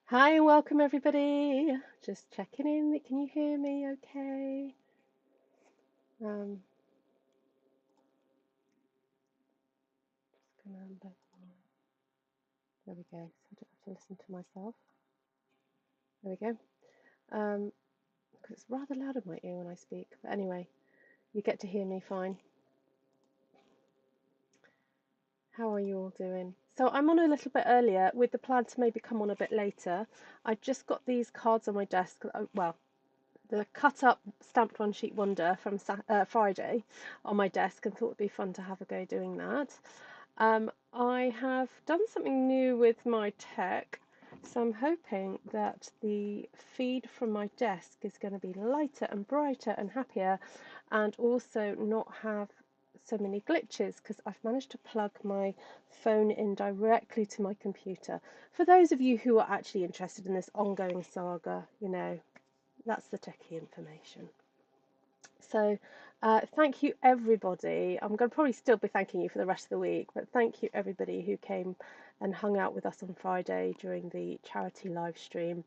Hi, welcome everybody. Just checking in. Can you hear me okay? Um, just gonna let, there we go. So I don't have to listen to myself. There we go. Because it's rather loud in my ear when I speak. But anyway, you get to hear me fine. How are you all doing? So I'm on a little bit earlier with the plan to maybe come on a bit later. I just got these cards on my desk. Well, the cut up stamped one sheet wonder from Friday on my desk and thought it'd be fun to have a go doing that. I have done something new with my tech, so I'm hoping that the feed from my desk is going to be lighter and brighter and happier, and also not have so many glitches because I've managed to plug my phone in directly to my computer. For those of you who are actually interested in this ongoing saga, that's the techie information. So thank you everybody. I'm going to probably still be thanking you for the rest of the week, but thank you everybody who came and hung out with us on Friday during the charity live stream.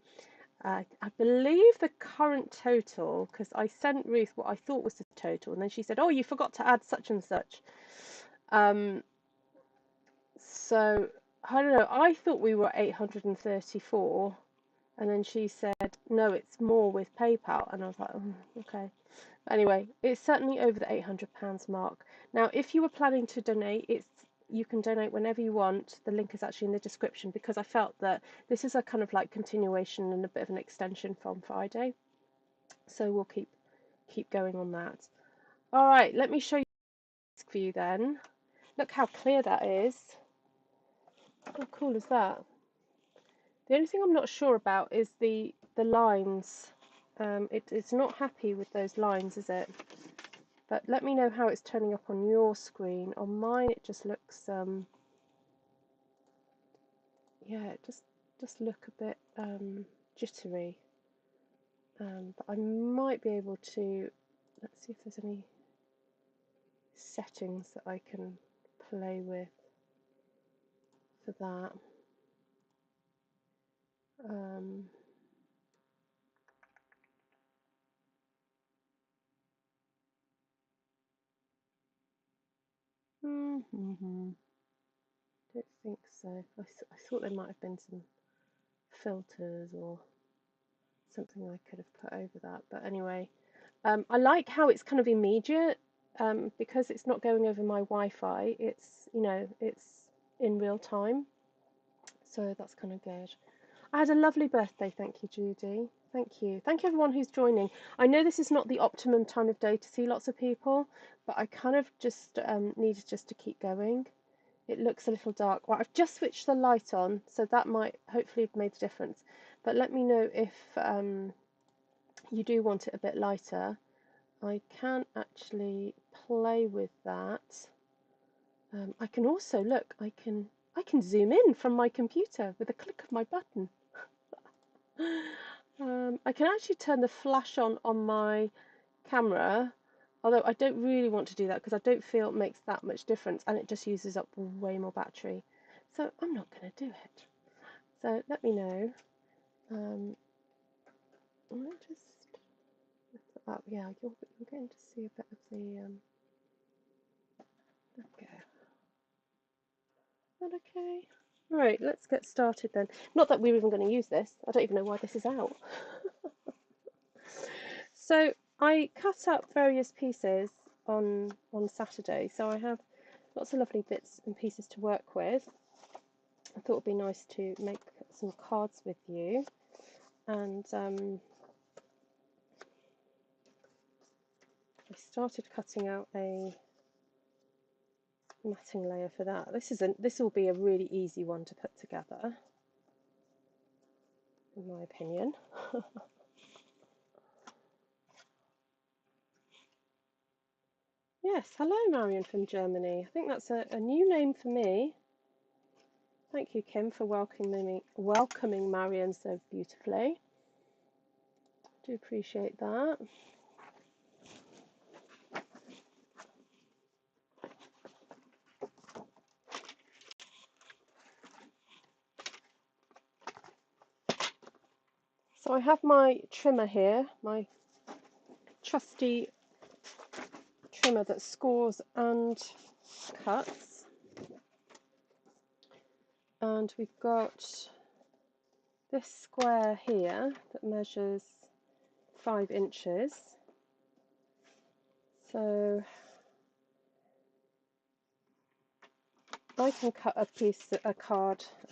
I believe the current total, because I sent Ruth what I thought was the total, and then she said, "Oh, you forgot to add such and such." Um, so I don't know. I thought we were 834, and then she said, "No, it's more with PayPal," and I was like, oh, "Okay." Anyway, it's certainly over the £800 mark. Now, if you were planning to donate, you can donate whenever you want. The link is actually in the description because I felt that this is a kind of like continuation and a bit of an extension from Friday. So we'll keep going on that. All right, let me show you the for you then. Look how clear that is. How cool is that? The only thing I'm not sure about is the lines. It's not happy with those lines, is it? But let me know how it's turning up on your screen. On mine, it just looks, yeah, it just look a bit jittery. But I might be able to, let's see if there's any settings that I can play with for that. Um, don't think so. I thought there might have been some filters or something I could have put over that. But anyway, I like how it's kind of immediate because it's not going over my Wi-Fi. It's in real time, so that's kind of good. I had a lovely birthday. Thank you, Judy. Thank you. Thank you, everyone who's joining. I know this is not the optimum time of day to see lots of people, but I kind of just needed just to keep going. It looks a little dark. Well, I've just switched the light on, so that might hopefully have made a difference. But let me know if you do want it a bit lighter. I can actually play with that. I can also look. I can zoom in from my computer with a click of my button. I can actually turn the flash on my camera, although I don't really want to do that because I don't feel it makes that much difference, and it just uses up way more battery. So I'm not going to do it. So let me know. I'll just up. Yeah, you're going to see a bit of the. Okay. Is that okay? Right, let's get started then. Not that we're even going to use this. I don't even know why this is out. So I cut up various pieces on Saturday, so I have lots of lovely bits and pieces to work with. I thought it would be nice to make some cards with you, and I started cutting out a matting layer for that. This will be a really easy one to put together, in my opinion. Yes, hello Marion from Germany. I think that's a new name for me. Thank you, Kim, for welcoming Marion so beautifully. Do appreciate that. I have my trimmer here, my trusty trimmer that scores and cuts. And we've got this square here that measures 5 inches. So I can cut a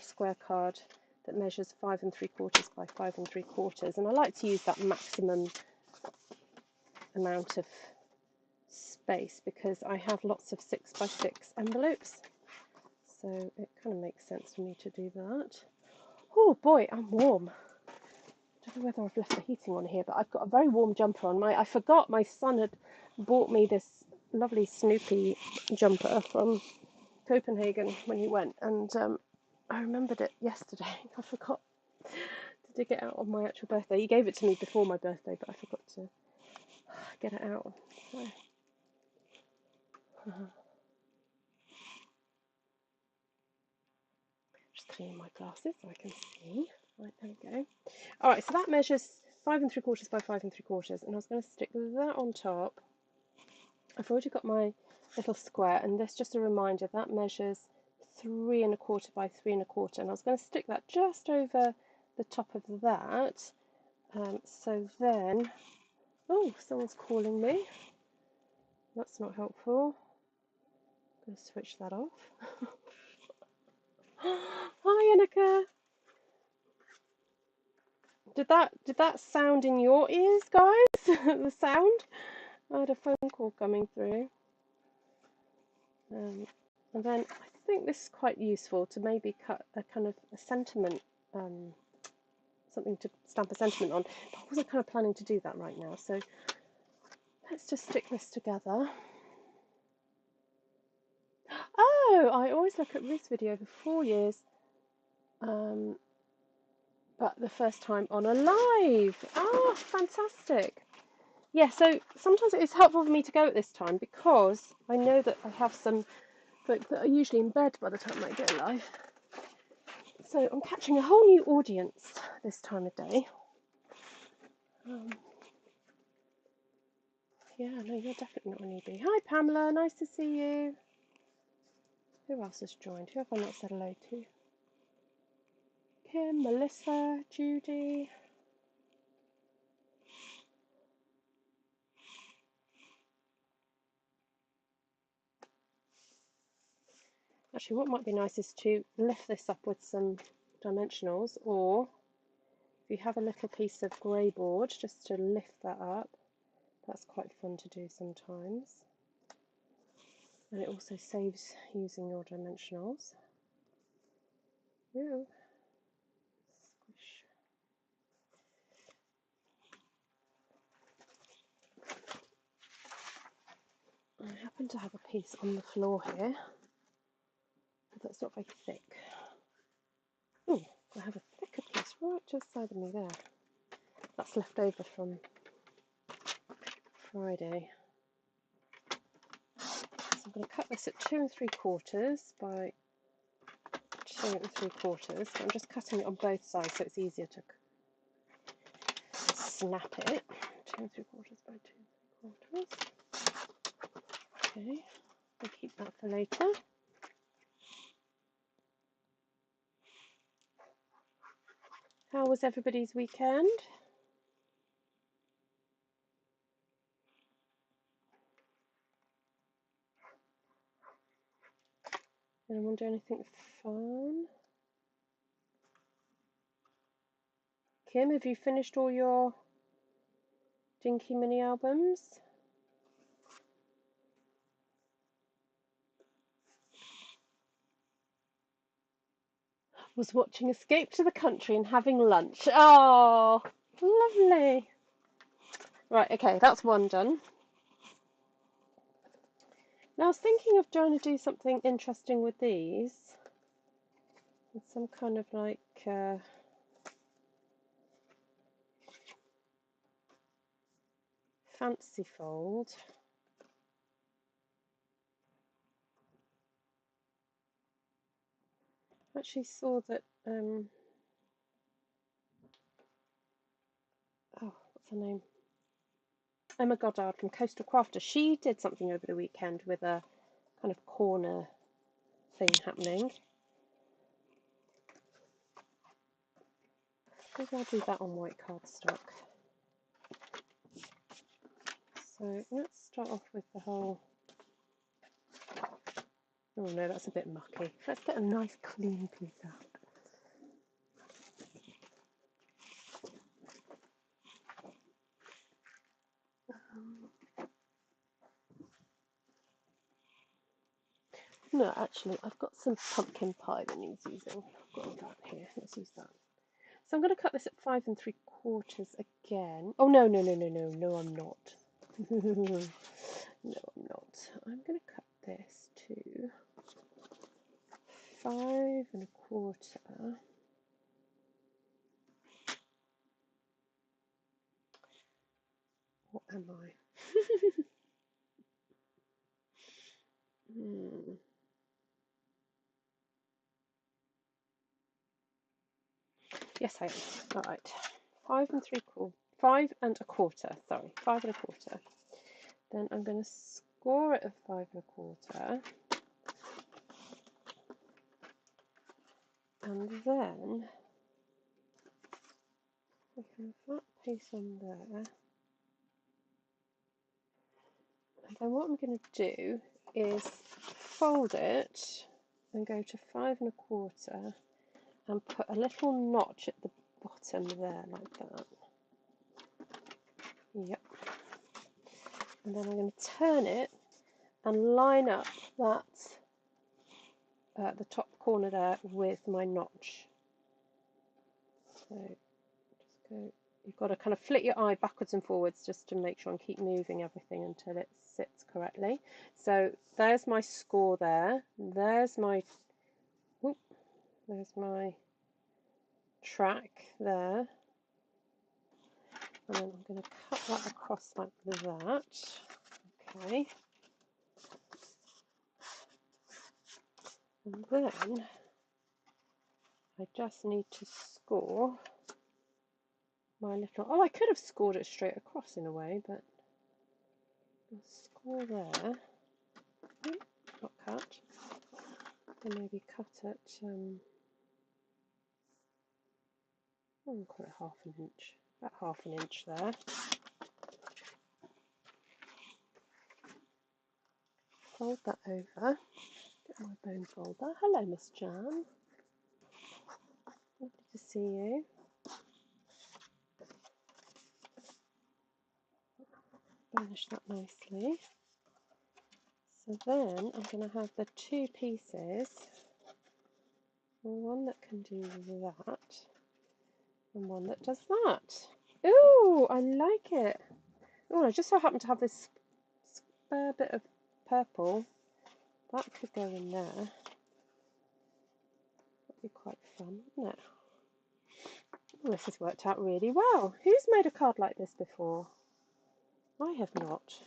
square card that measures 5 3/4 by 5 3/4, and I like to use that maximum amount of space because I have lots of 6 by 6 envelopes, so it kind of makes sense for me to do that. Oh boy, I'm warm. I don't know whether I've left the heating on here, but I've got a very warm jumper on. I forgot my son had bought me this lovely Snoopy jumper from Copenhagen when he went, and I remembered it yesterday. I forgot to dig it out on my actual birthday. He gave it to me before my birthday, but I forgot to get it out. So, just clean my glasses so I can see. Right, there we go. All right, so that measures 5 3/4 by 5 3/4, and I was going to stick that on top. I've already got my little square, and this just a reminder that measures 3 1/4 by 3 1/4, and I was going to stick that just over the top of that. So then, oh, someone's calling me. That's not helpful. I'm going to switch that off. Hi, Annika. Did that sound in your ears, guys? The sound? I had a phone call coming through. And then I think this is quite useful to maybe cut a kind of a sentiment, something to stamp a sentiment on. But I wasn't kind of planning to do that right now, so let's just stick this together. Oh, I always look at Ruth's video for 4 years, but the first time on a live. Oh, fantastic. Yeah, so sometimes it is helpful for me to go at this time because I know that I have some folk that are usually in bed by the time I go live. So I'm catching a whole new audience this time of day. Yeah, no, you're definitely not a newbie. Hi, Pamela, nice to see you. Who else has joined? Who have I not said hello to? Kim, Melissa, Judy. Actually, what might be nice is to lift this up with some dimensionals, or if you have a little piece of grey board, just to lift that up. That's quite fun to do sometimes. And it also saves using your dimensionals. Ooh. Squish. I happen to have a piece on the floor here, but that's not very thick. Oh, I have a thicker piece right just side of me there. That's left over from Friday. So I'm going to cut this at 2 3/4 by 2 3/4. I'm just cutting it on both sides so it's easier to snap it. 2 3/4 by 2 3/4. Okay, we'll keep that for later. How was everybody's weekend? Anyone do anything fun? Kim, have you finished all your Dinky mini albums? Was watching Escape to the Country and having lunch. Oh, lovely. Right, okay, that's one done. Now I was thinking of trying to do something interesting with these. With some kind of like fancy fold. I actually saw that her name? Emma Goddard from Coastal Crafter. She did something over the weekend with a kind of corner thing happening. Maybe I'll do that on white cardstock. So let's start off with the whole... Oh no, that's a bit mucky. Let's get a nice clean piece out. No, actually, I've got some pumpkin pie that needs using. I've got that here. Let's use that. So I'm going to cut this at 5 3/4 again. Oh no, no, no, no, no, no, I'm not. No, I'm not. I'm going to cut this to 5 1/4. What am I? Yes, I am. All right. 5 3/4. 5 1/4. Sorry, 5 1/4. Then I'm going to score it at 5 1/4. And then we have that piece on there. And then what I'm going to do is fold it and go to 5 1/4 and put a little notch at the bottom there, like that. Yep. And then I'm going to turn it and line up that the top corner there with my notch. So just go. You've got to kind of flit your eye backwards and forwards just to make sure and keep moving everything until it sits correctly. So there's my score there. There's my track there. And then I'm going to cut that across like that. Okay. And then I just need to score my little... Oh, I could have scored it straight across in a way, but I'll score there. Not cut. And maybe cut it, I'll call it half an inch. About half an inch there. Fold that over. Get my bone folder. Hello, Miss Jan. Lovely to see you. Burnish that nicely. So then I'm going to have the two pieces. One that can do that, and one that does that. Ooh, I like it. Oh, I just so happen to have this spare bit of purple. That could go in there. That'd be quite fun, wouldn't it? Oh, this has worked out really well. Who's made a card like this before? I have not.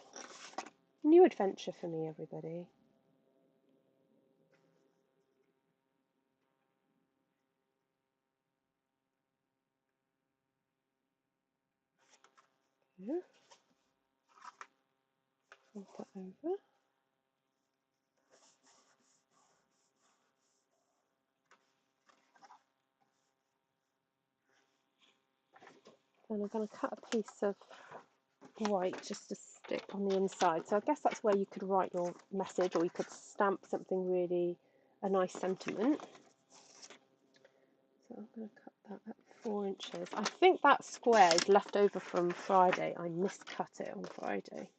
New adventure for me, everybody. Yeah. Fold that over. Then I'm going to cut a piece of white just to stick on the inside. So I guess that's where you could write your message, or you could stamp something really, a nice sentiment. So I'm going to cut that at 4 inches. I think that square is left over from Friday. I miscut it on Friday.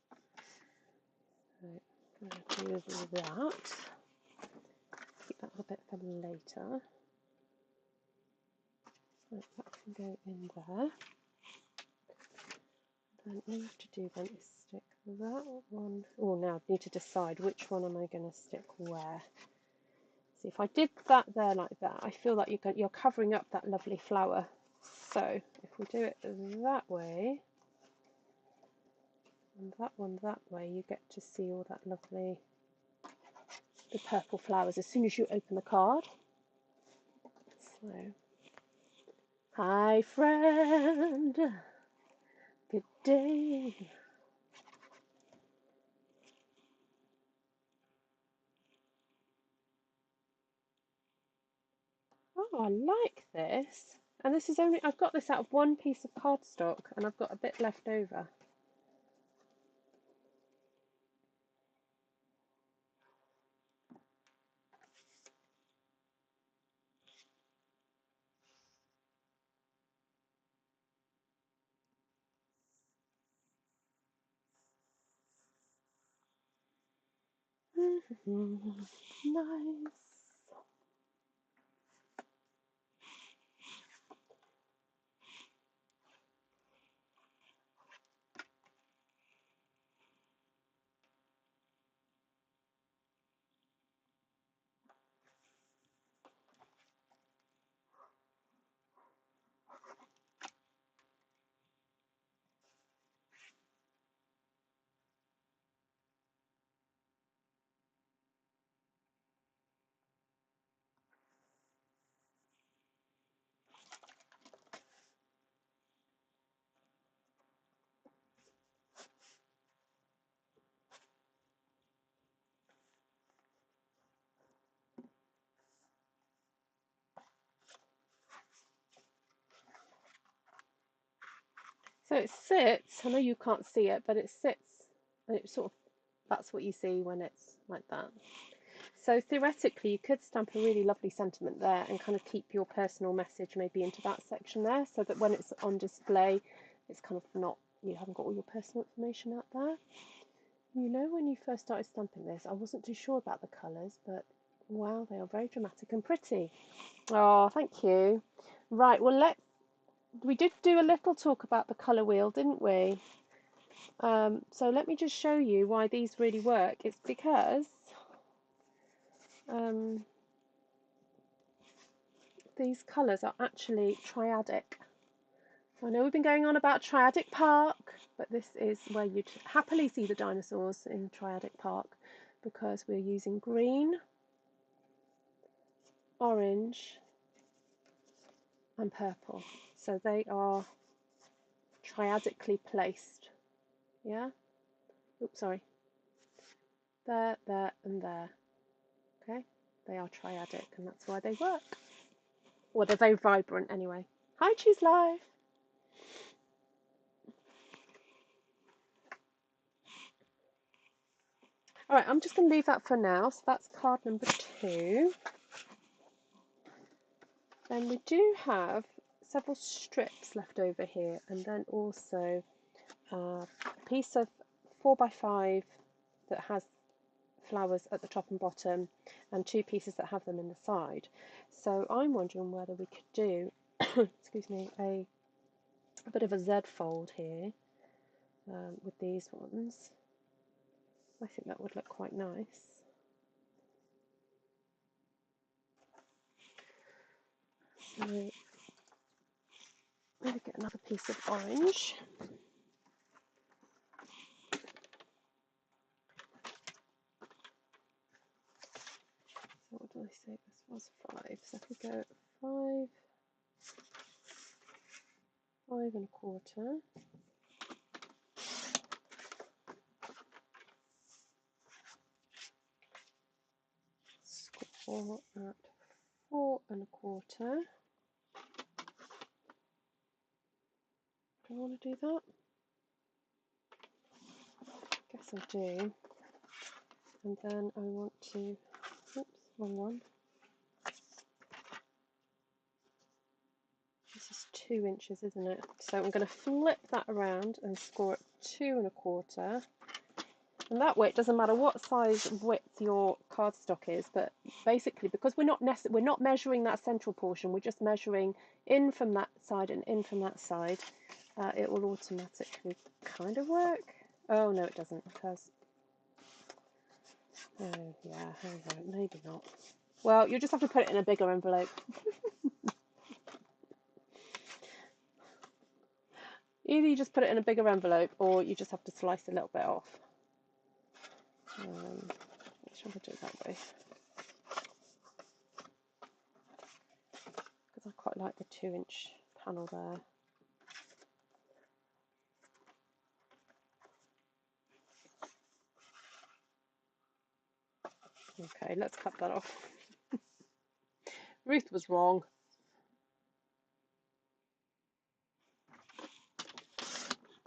So I'm going to do that. Keep that a bit for later. So that can go in there. Then all I have to do then is stick that one. Oh, now I need to decide which one am I going to stick where. See, if I did that there like that, I feel like you're covering up that lovely flower. So if we do it that way, and that one that way, you get to see all that lovely, the purple flowers as soon as you open the card. So, hi friend, good day. Oh, I like this. And this is only, I've got this out of one piece of cardstock and I've got a bit left over. Nice. So it sits, I know you can't see it, but it sits, and it sort of, that's what you see when it's like that. So theoretically, you could stamp a really lovely sentiment there and kind of keep your personal message maybe into that section there, so that when it's on display, it's kind of not, you haven't got all your personal information out there. You know, when you first started stamping this, I wasn't too sure about the colours, but wow, they are very dramatic and pretty. Oh, thank you. Right, well, we did do a little talk about the colour wheel, didn't we? So let me just show you why these really work. It's because these colours are actually triadic. I know we've been going on about Triadic Park, but this is where you'd happily see the dinosaurs in Triadic Park, because we're using green, orange, and purple. So they are triadically placed. Yeah? Oops, sorry. There, and there. Okay? They are triadic, and that's why they work. Well, they're very vibrant anyway. Hi, Choose Live! Alright, I'm just going to leave that for now. So that's card number 2. Then we do have several strips left over here, and then also a piece of 4x5 that has flowers at the top and bottom, and 2 pieces that have them in the side. So I'm wondering whether we could do excuse me, a bit of a Z fold here with these ones. I think that would look quite nice. So maybe get another piece of orange. So what did I say this was? 5. So if we go 5, 5 1/4. Score at 4 1/4. Do I want to do that? Guess I do. And then I want to, oops, wrong one. This is 2 inches, isn't it? So I'm going to flip that around and score at 2 1/4. And that way, it doesn't matter what size width your cardstock is, but basically, because we're not measuring that central portion, we're just measuring in from that side and in from that side. It will automatically kind of work. Oh no, it doesn't, because oh yeah, maybe not. Well, you'll just have to put it in a bigger envelope. Either you just put it in a bigger envelope, or you just have to slice a little bit off. Make sure I do it that way, because I quite like the 2-inch panel there. Okay, let's cut that off. Ruth was wrong.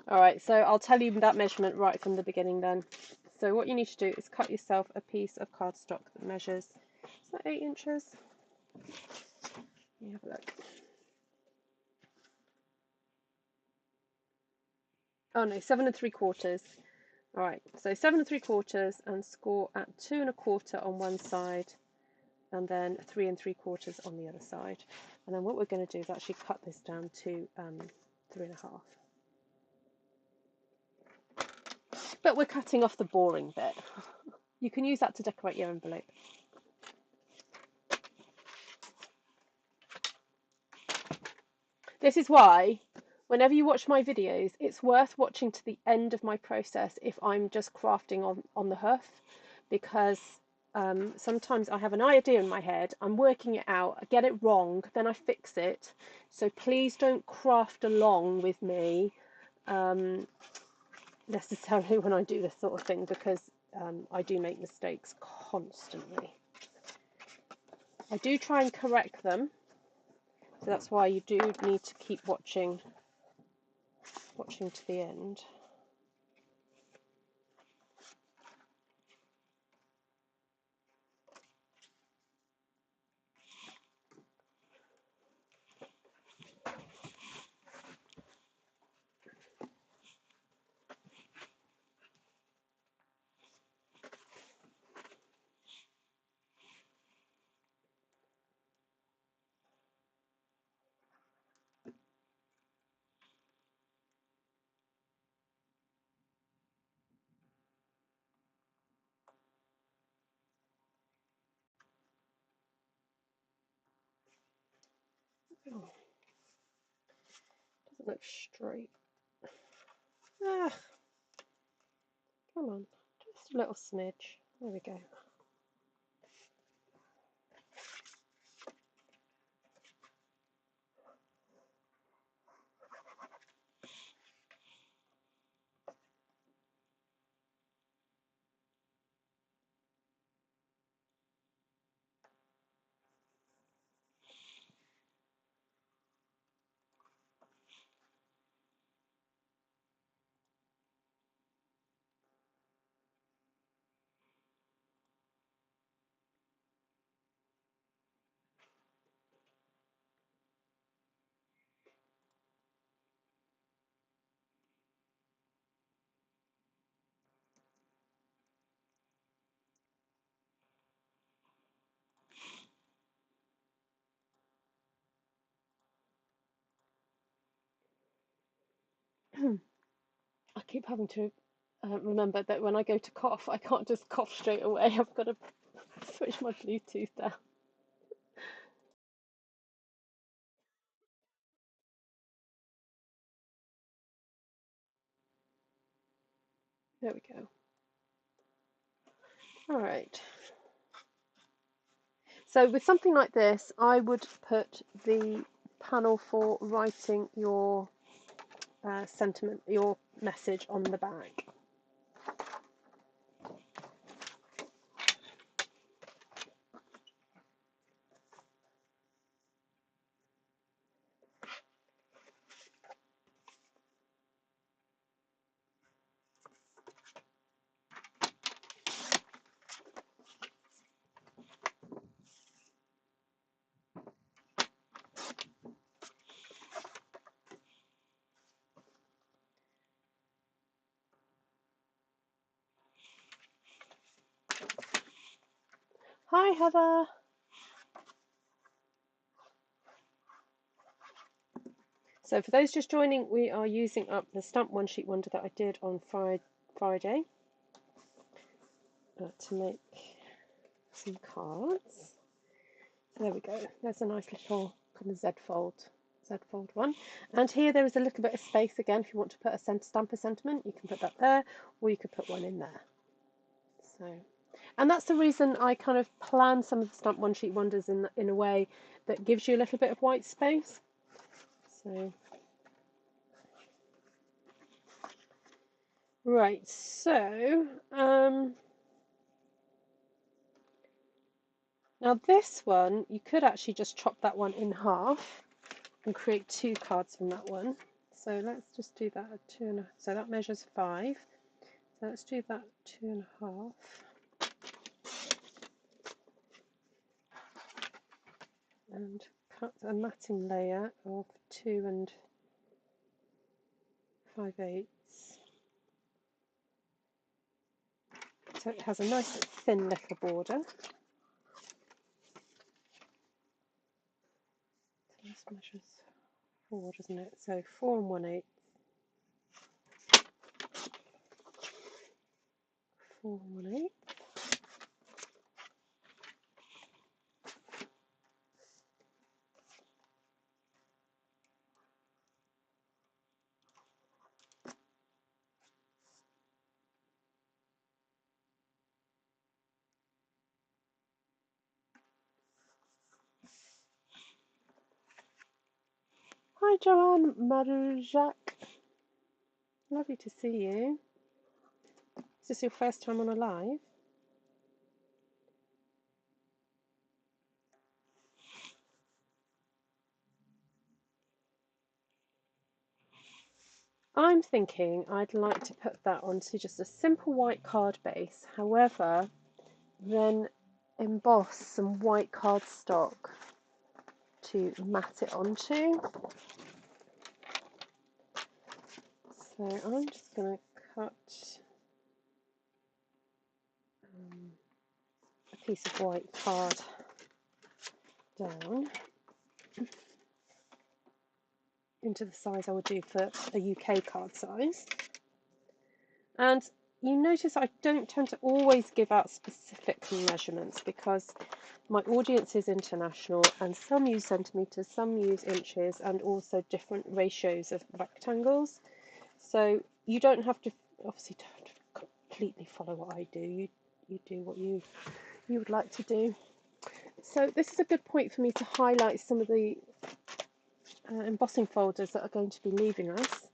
All right, so I'll tell you that measurement right from the beginning then. So what you need to do is cut yourself a piece of cardstock that measures, is that 8 inches? Let me have a look. Oh no, 7 3/4. All right, so 7 3/4 and score at 2 1/4 on one side, and then 3 3/4 on the other side. And then what we're going to do is actually cut this down to 3 1/2. But we're cutting off the boring bit. You can use that to decorate your envelope. This is why, whenever you watch my videos, it's worth watching to the end of my process if I'm just crafting on the hoof, because sometimes I have an idea in my head, I'm working it out, I get it wrong, then I fix it. So please don't craft along with me necessarily when I do this sort of thing, because I do make mistakes constantly. I do try and correct them, so that's why you do need to keep watching to the end. Oh, doesn't look straight. Ah, come on, just a little smidge. There we go. I keep having to remember that when I go to cough, I can't just cough straight away. I've got to switch my Bluetooth down. There we go. All right. So with something like this, I would put the panel for writing your sentiment, your message on the back. Hi, Heather. So for those just joining, we are using up the Stamp One Sheet Wonder that I did on Friday to make some cards. There we go. There's a nice little kind of Z fold one. And here there is a little bit of space again. If you want to put a stamp a sentiment, you can put that there, or you could put one in there. So, and that's the reason I kind of plan some of the Stamp One Sheet Wonders in a way that gives you a little bit of white space. So, right. So, Now this one, you could actually just chop that one in half and create 2 cards from that one. So let's just do that at 2.5. So that measures 5. So let's do that 2.5. And cut a matting layer of 2 5/8. So it has a nice thin little border. So this measures 4, doesn't it? So 4 1/8. 4 1/8. Hi Joanne Marujak. Lovely to see you. Is this your first time on a live? I'm thinking I'd like to put that onto just a simple white card base, however, then emboss some white cardstock to mat it onto. So I'm just going to cut a piece of white card down into the size I would do for a UK card size. And you notice I don't tend to always give out specific measurements because my audience is international and some use centimetres, some use inches, and also different ratios of rectangles. So you don't have to, obviously don't completely follow what I do. You do what you would like to do. So this is a good point for me to highlight some of the embossing folders that are going to be leaving us.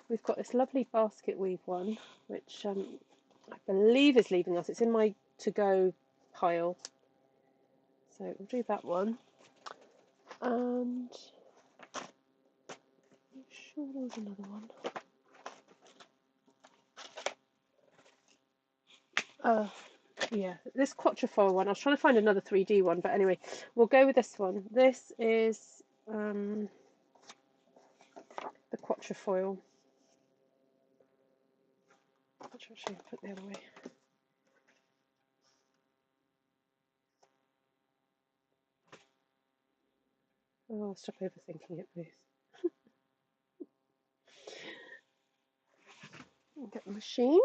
We've got this lovely basket weave one, which I believe is leaving us. It's in my to-go pile. So we'll do that one. And I'm sure there was another one. Yeah, this quatrefoil one. I was trying to find another 3D one, but anyway, we'll go with this one. This is the quatrefoil. Actually, I'll put it the other way. Oh, stop overthinking it, please. Get the machine.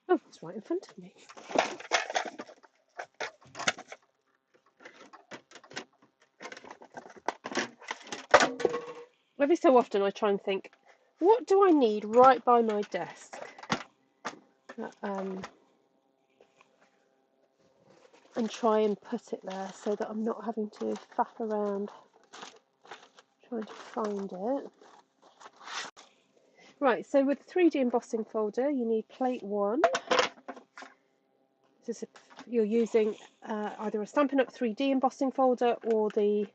Oh, it's right in front of me. Every so often I try and think, what do I need right by my desk? And try and put it there so that I'm not having to faff around trying to find it. Right, so with the 3D embossing folder, you need plate 1. You're using either a Stampin' Up 3D embossing folder or the,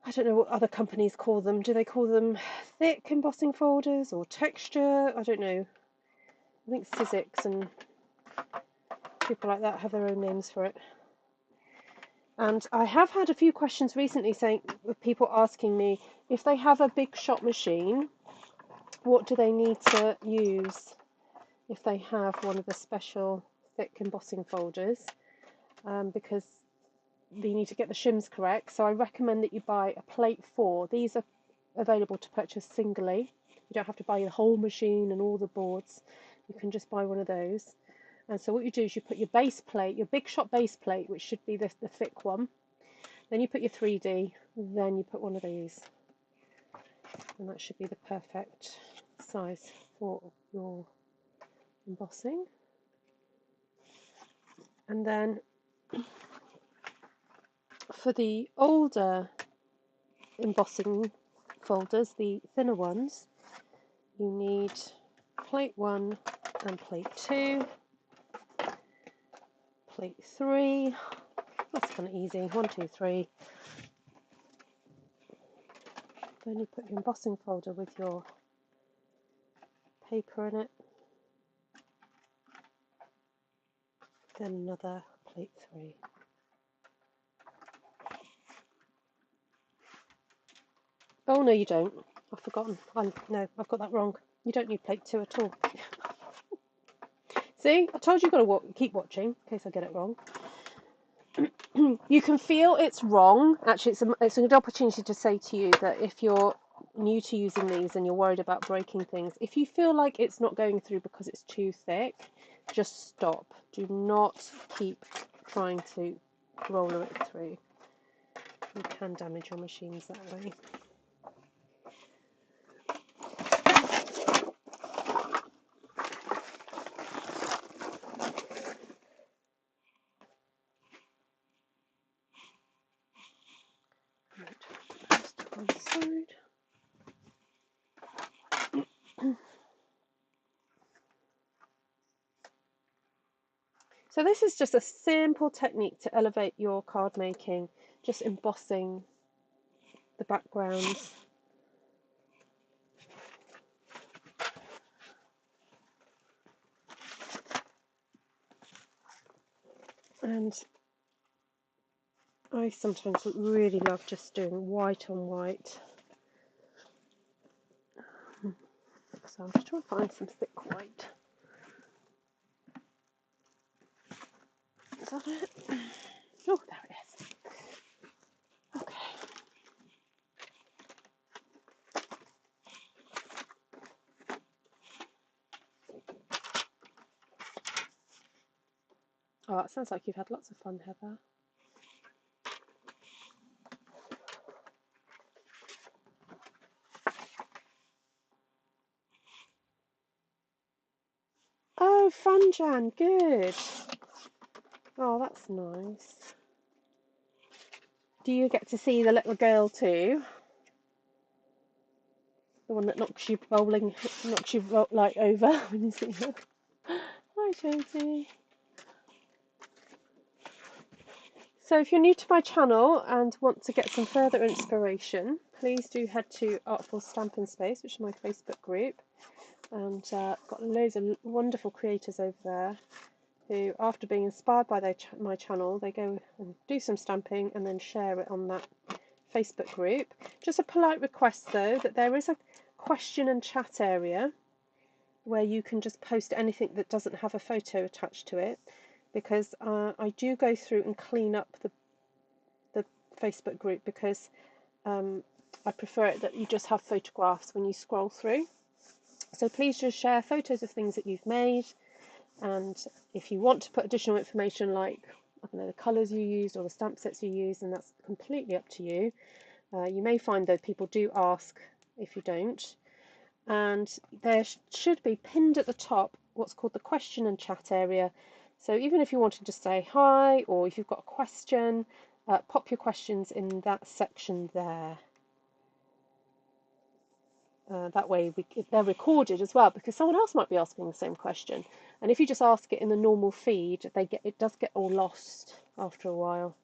I don't know what other companies call them. Do they call them thick embossing folders or texture? I don't know. I think Sizzix and people like that have their own names for it. And I have had a few questions recently with people asking me if they have a big shop machine, what do they need to use if they have one of the special thick embossing folders, because you need to get the shims correct. So I recommend that you buy a plate 4. These are available to purchase singly. You don't have to buy the whole machine and all the boards. You can just buy one of those. And so what you do is you put your base plate, your big shot base plate, which should be the thick one. Then you put your 3D, then you put one of these. And that should be the perfect size for your embossing. And then for the older embossing folders, the thinner ones, you need plate 1 and plate 2, plate 3. That's kind of easy. 1, 2, 3. Then you put your embossing folder with your paper in it. Then another plate 3. Oh no, you don't. I've forgotten. No, I've got that wrong. You don't need plate 2 at all. See, I told you you've got to keep watching in case I get it wrong. You can feel it's wrong. Actually, it's a good opportunity to say to you that if you're new to using these and you're worried about breaking things, if you feel like it's not going through because it's too thick, just stop. Do not keep trying to roller it through. You can damage your machines that way. One side. So this is just a simple technique to elevate your card making, just embossing the backgrounds. And I sometimes really love just doing white on white. So I'm just trying to find some thick white. Is that it? Oh, there it is. Okay. Oh, it sounds like you've had lots of fun, Heather. Oh, fun, Jan. Good. Oh, that's nice. Do you get to see the little girl too? The one that knocks you like over when you see her. Hi, Josie. So if you're new to my channel and want to get some further inspiration, please do head to Artful Stampin Space, which is my Facebook group. And got loads of wonderful creators over there who, after being inspired by my channel, they go and do some stamping and then share it on that Facebook group. Just a polite request though, that there is a question and chat area where you can just post anything that doesn't have a photo attached to it, because I do go through and clean up the Facebook group, because I prefer it that you just have photographs when you scroll through. So please just share photos of things that you've made, and if you want to put additional information like, I don't know, the colours you used or the stamp sets you used, then that's completely up to you. You may find that people do ask if you don't. And there should be pinned at the top what's called the question and chat area. So even if you want to just say hi, or if you've got a question, pop your questions in that section there. That way they're recorded as well, because someone else might be asking the same question. And if you just ask it in the normal feed, it does get all lost after a while.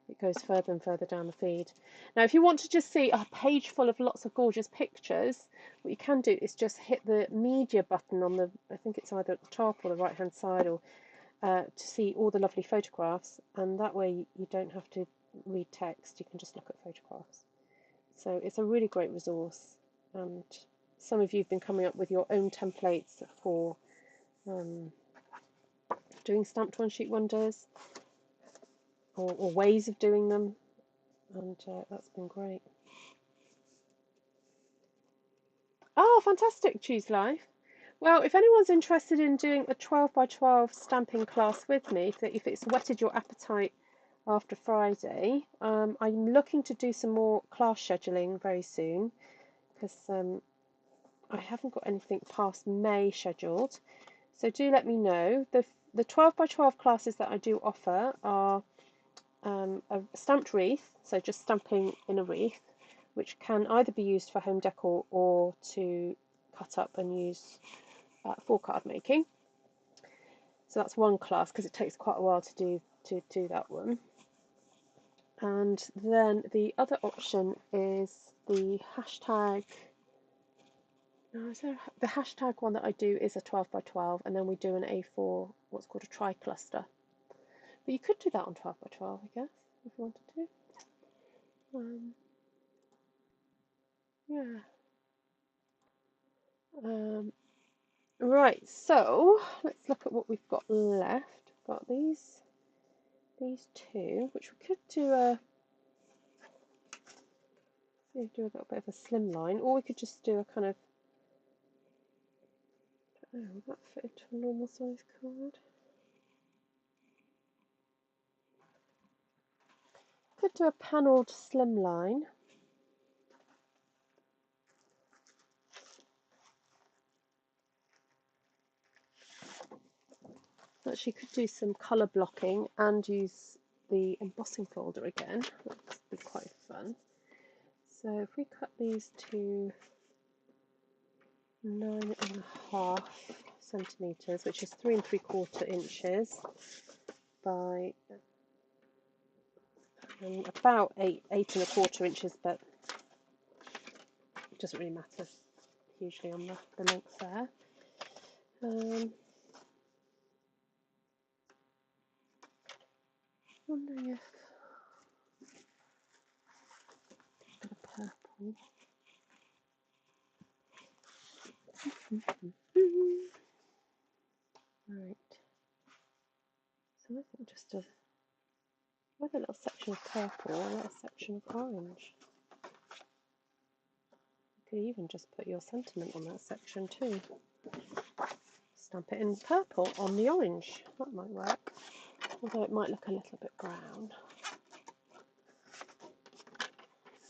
It goes further and further down the feed. Now, if you want to just see a page full of lots of gorgeous pictures, what you can do is just hit the media button on the, I think it's either at the top or the right hand side, or to see all the lovely photographs. And that way you don't have to read text, you can just look at photographs. So it's a really great resource. And some of you have been coming up with your own templates for doing stamped one-sheet wonders, or ways of doing them, and that's been great. Oh, fantastic, Choose Life. Well, if anyone's interested in doing a 12 by 12 stamping class with me, if it's whetted your appetite after Friday, I'm looking to do some more class scheduling very soon, because I haven't got anything past May scheduled. So do let me know. The 12 by 12 classes that I do offer are a stamped wreath, so just stamping in a wreath, which can either be used for home decor or to cut up and use for card making. So that's one class because it takes quite a while to do that one. And then the other option is the hashtag. No, so the hashtag one that I do is a 12 by 12, and then we do an A4, what's called a tri-cluster. But you could do that on 12 by 12, I guess, if you wanted to. Yeah. Right, so let's look at what we've got left. We've got these two, which we could do a little bit of a slim line, or we could just do a kind of, oh, will that fit into a normal size card? Could do a panelled slim line. Actually, could do some colour blocking and use the embossing folder again. That would be quite fun. So if we cut these to 9.5 centimetres, which is 3 3/4 inches by about 8 1/4 inches, but it doesn't really matter hugely on the length there. Wondering if I've got a purple. Right. So I think just with a little section of purple and a little section of orange. You could even just put your sentiment on that section too. Stamp it in purple on the orange. That might work. Although it might look a little bit brown.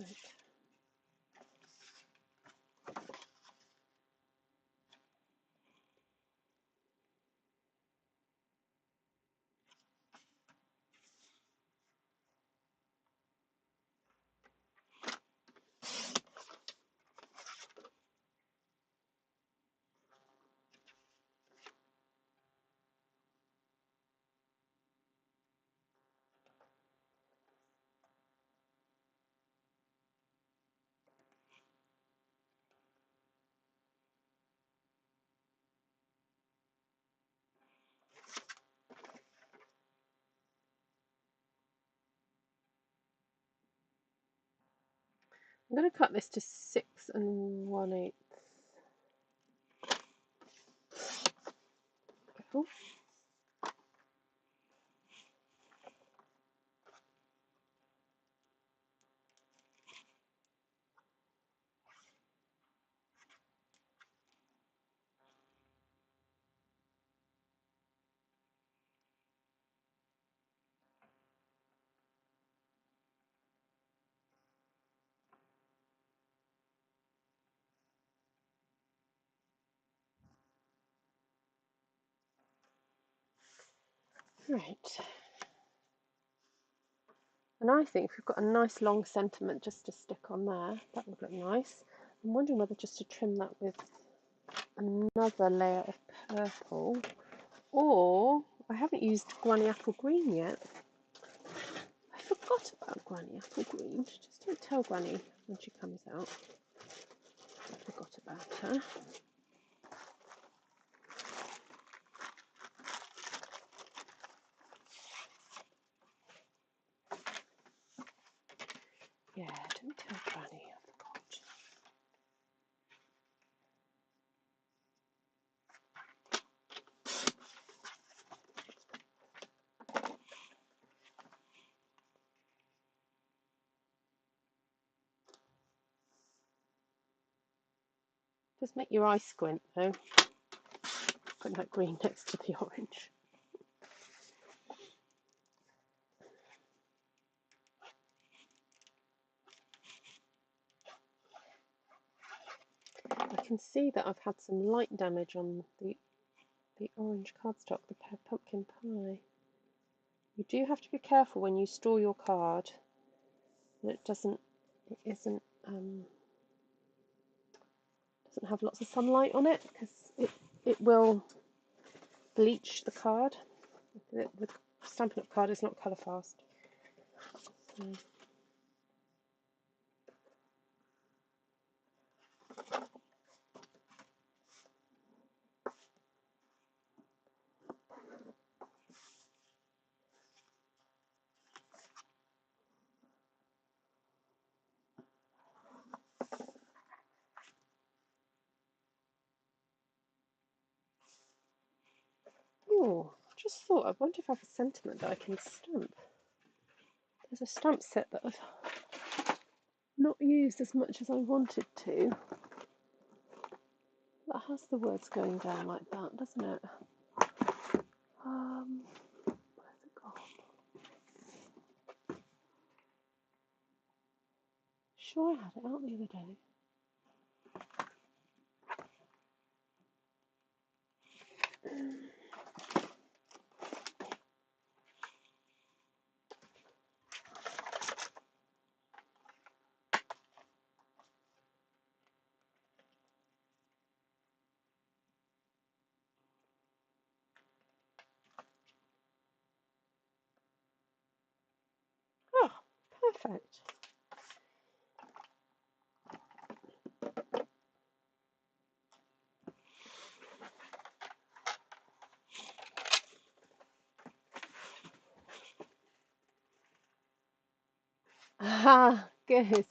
Right. I'm going to cut this to 6 1/8. Careful. Right. And I think if we've got a nice long sentiment just to stick on there, that would look nice. I'm wondering whether just to trim that with another layer of purple, or I haven't used Granny Apple Green yet. I forgot about Granny Apple Green. Just don't tell Granny when she comes out. I forgot about her. Yeah, don't tell Granny, I forgot. Just make your eye squint though. Put that green next to the orange. I can see that I've had some light damage on the orange cardstock, the pumpkin pie. You do have to be careful when you store your card that it doesn't have lots of sunlight on it, because it will bleach the card. The Stampin' Up card is not colour fast. So. Oh, just thought, I wonder if I have a sentiment that I can stamp. There's a stamp set that I've not used as much as I wanted to. That has the words going down like that, doesn't it? Where's it gone? Sure, I had it out the other day. Oh, perfect. Ah, good.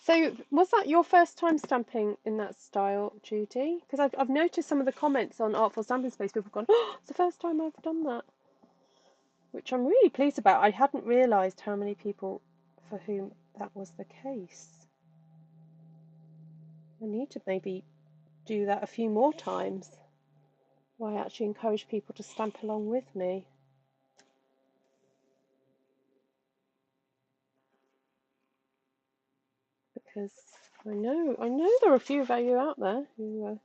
So, was that your first time stamping in that style, Judy? Because I've noticed some of the comments on Artful Stamping Space, people have gone, oh, it's the first time I've done that. Which I'm really pleased about. I hadn't realised how many people for whom that was the case. I need to maybe do that a few more times, where I actually encourage people to stamp along with me. Because I know there are a few of you out there who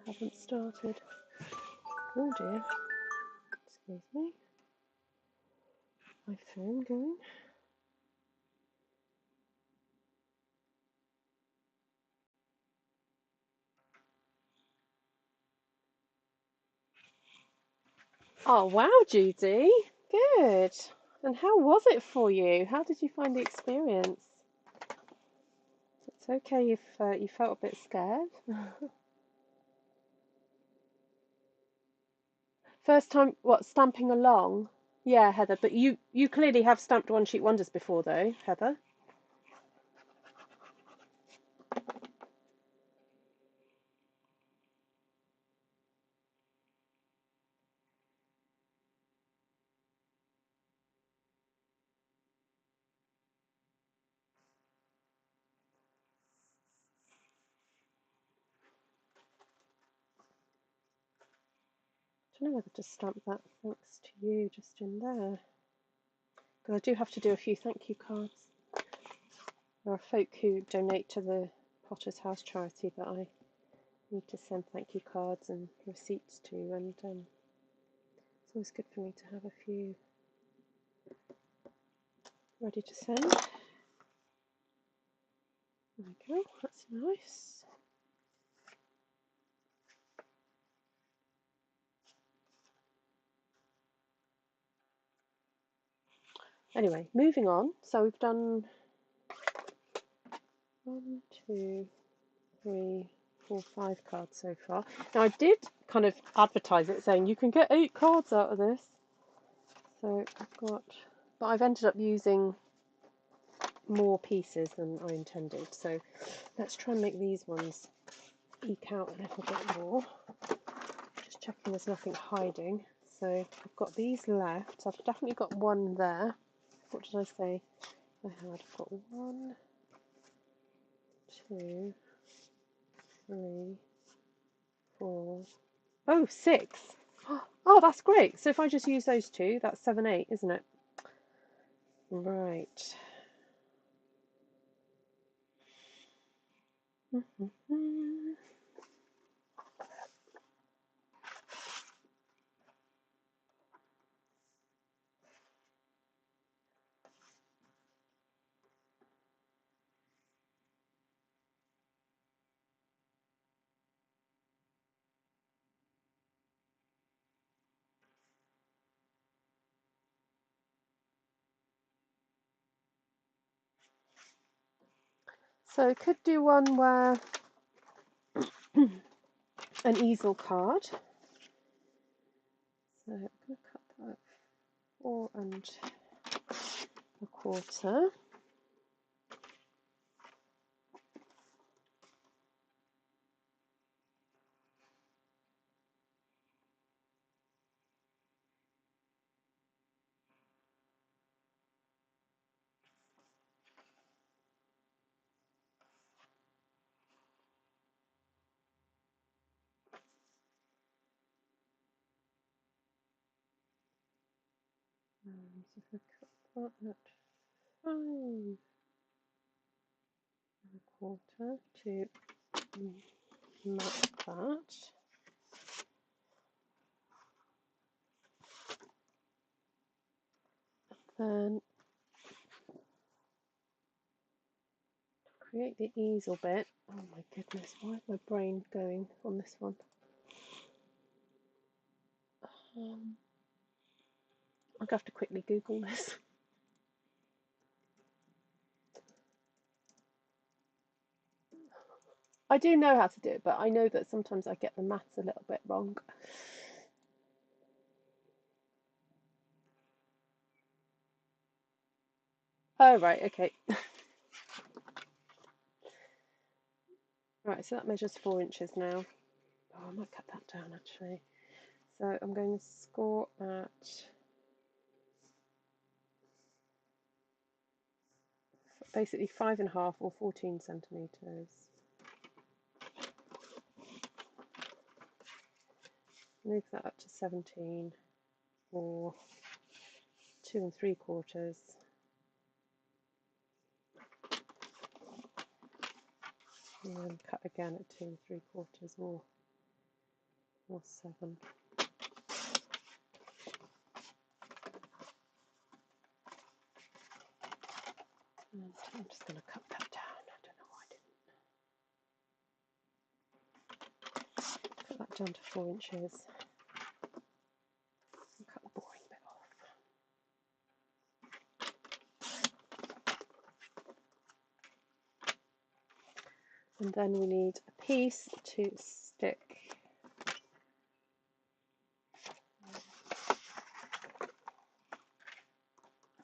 haven't started. Oh dear. Excuse me. My phone going. Oh wow, Judy. Good. And how was it for you? How did you find the experience? It's okay if you felt a bit scared. First time, what, stamping along? Yeah, Heather, but you clearly have stamped one sheet wonders before though, Heather. I don't know whether to stamp that thanks to you just in there. Because I do have to do a few thank you cards. There are folk who donate to the Potter's House charity that I need to send thank you cards and receipts to, and it's always good for me to have a few ready to send. There we go, that's nice. Anyway, moving on. So we've done 1, 2, 3, 4, 5 cards so far. Now I did kind of advertise it saying you can get 8 cards out of this. So I've got, but I've ended up using more pieces than I intended. So let's try and make these ones eke out a little bit more. Just checking there's nothing hiding. So I've got these left. So I've definitely got one there. What did I say? I've got 1, 2, 3, 4. Oh, 6. Oh, that's great. So if I just use those two, that's 7, 8, isn't it? Right. So I could do one where an easel card. So I'm going to cut that at 4 1/4. So if I cut that at 5 1/4 to mark that. Then create the easel bit. Oh my goodness, why is my brain going on this one? I'll have to quickly Google this. I do know how to do it, but I know that sometimes I get the maths a little bit wrong. Oh, right, okay. Right, so that measures 4 inches now. Oh, I might cut that down actually. So I'm going to score at basically 5.5 or 14 centimetres. Move that up to 17 or 2 3/4. And then cut again at 2 3/4 or 7. And I'm just going to cut that down. I don't know why I didn't. Cut that down to 4 inches. And cut the boring bit off. And then we need a piece to stick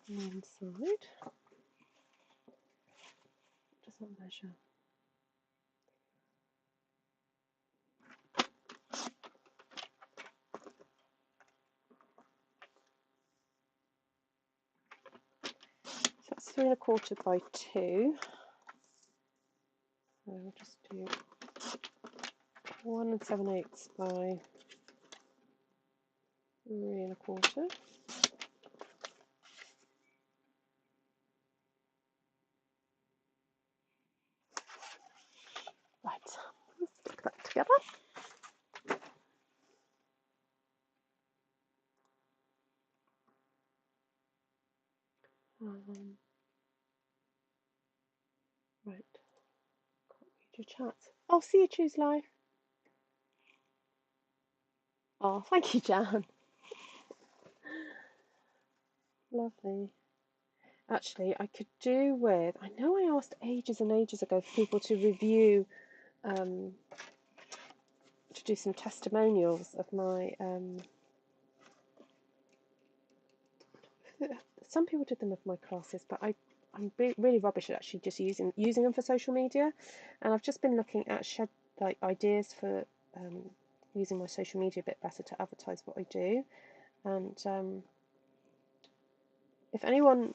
one side. What does that measure? So that's 3 1/4 by 2. So we'll just do 1 7/8 by 3 1/4. Right, let's stick that together. Right, can't read your chat. Oh, see you, Choose Life. Oh, thank you, Jan. Lovely. Actually, I could do with, I know I asked ages and ages ago for people to review, to do some testimonials of my, some people did them of my classes, but I'm really rubbish at actually just using them for social media, and I've just been looking at ideas for using my social media a bit better to advertise what I do, and if anyone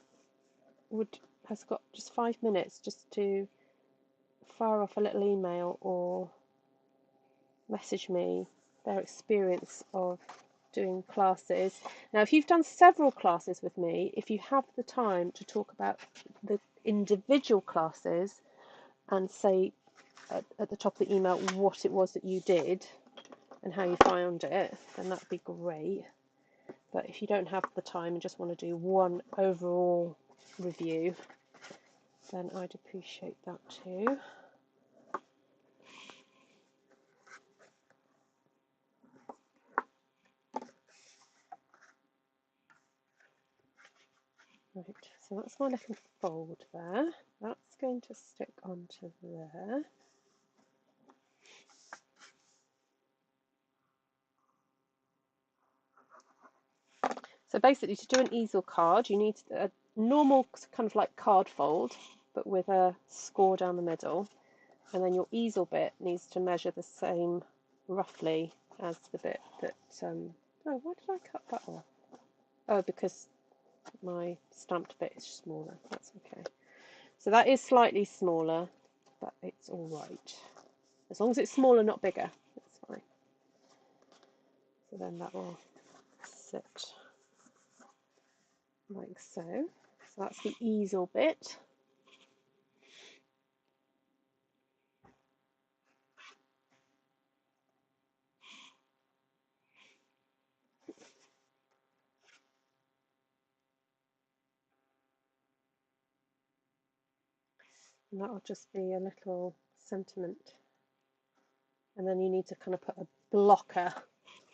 has got just 5 minutes just to fire off a little email or message me their experience of doing classes. Now, if you've done several classes with me, if you have the time to talk about the individual classes and say at the top of the email what it was that you did and how you found it, then that'd be great. But if you don't have the time and just want to do one overall review, then I'd appreciate that too. Right, So that's my little fold there. That's going to stick onto there. So basically, to do an easel card, you need a normal kind of like card fold, but with a score down the middle. And then your easel bit needs to measure the same roughly as the bit that... oh, why did I cut that off? Oh, because my stamped bit is smaller. That's okay. So that is slightly smaller, but it's all right. As long as it's smaller, not bigger, that's fine. So then that will sit like so. So that's the easel bit. And that will just be a little sentiment. And then you need to kind of put a blocker.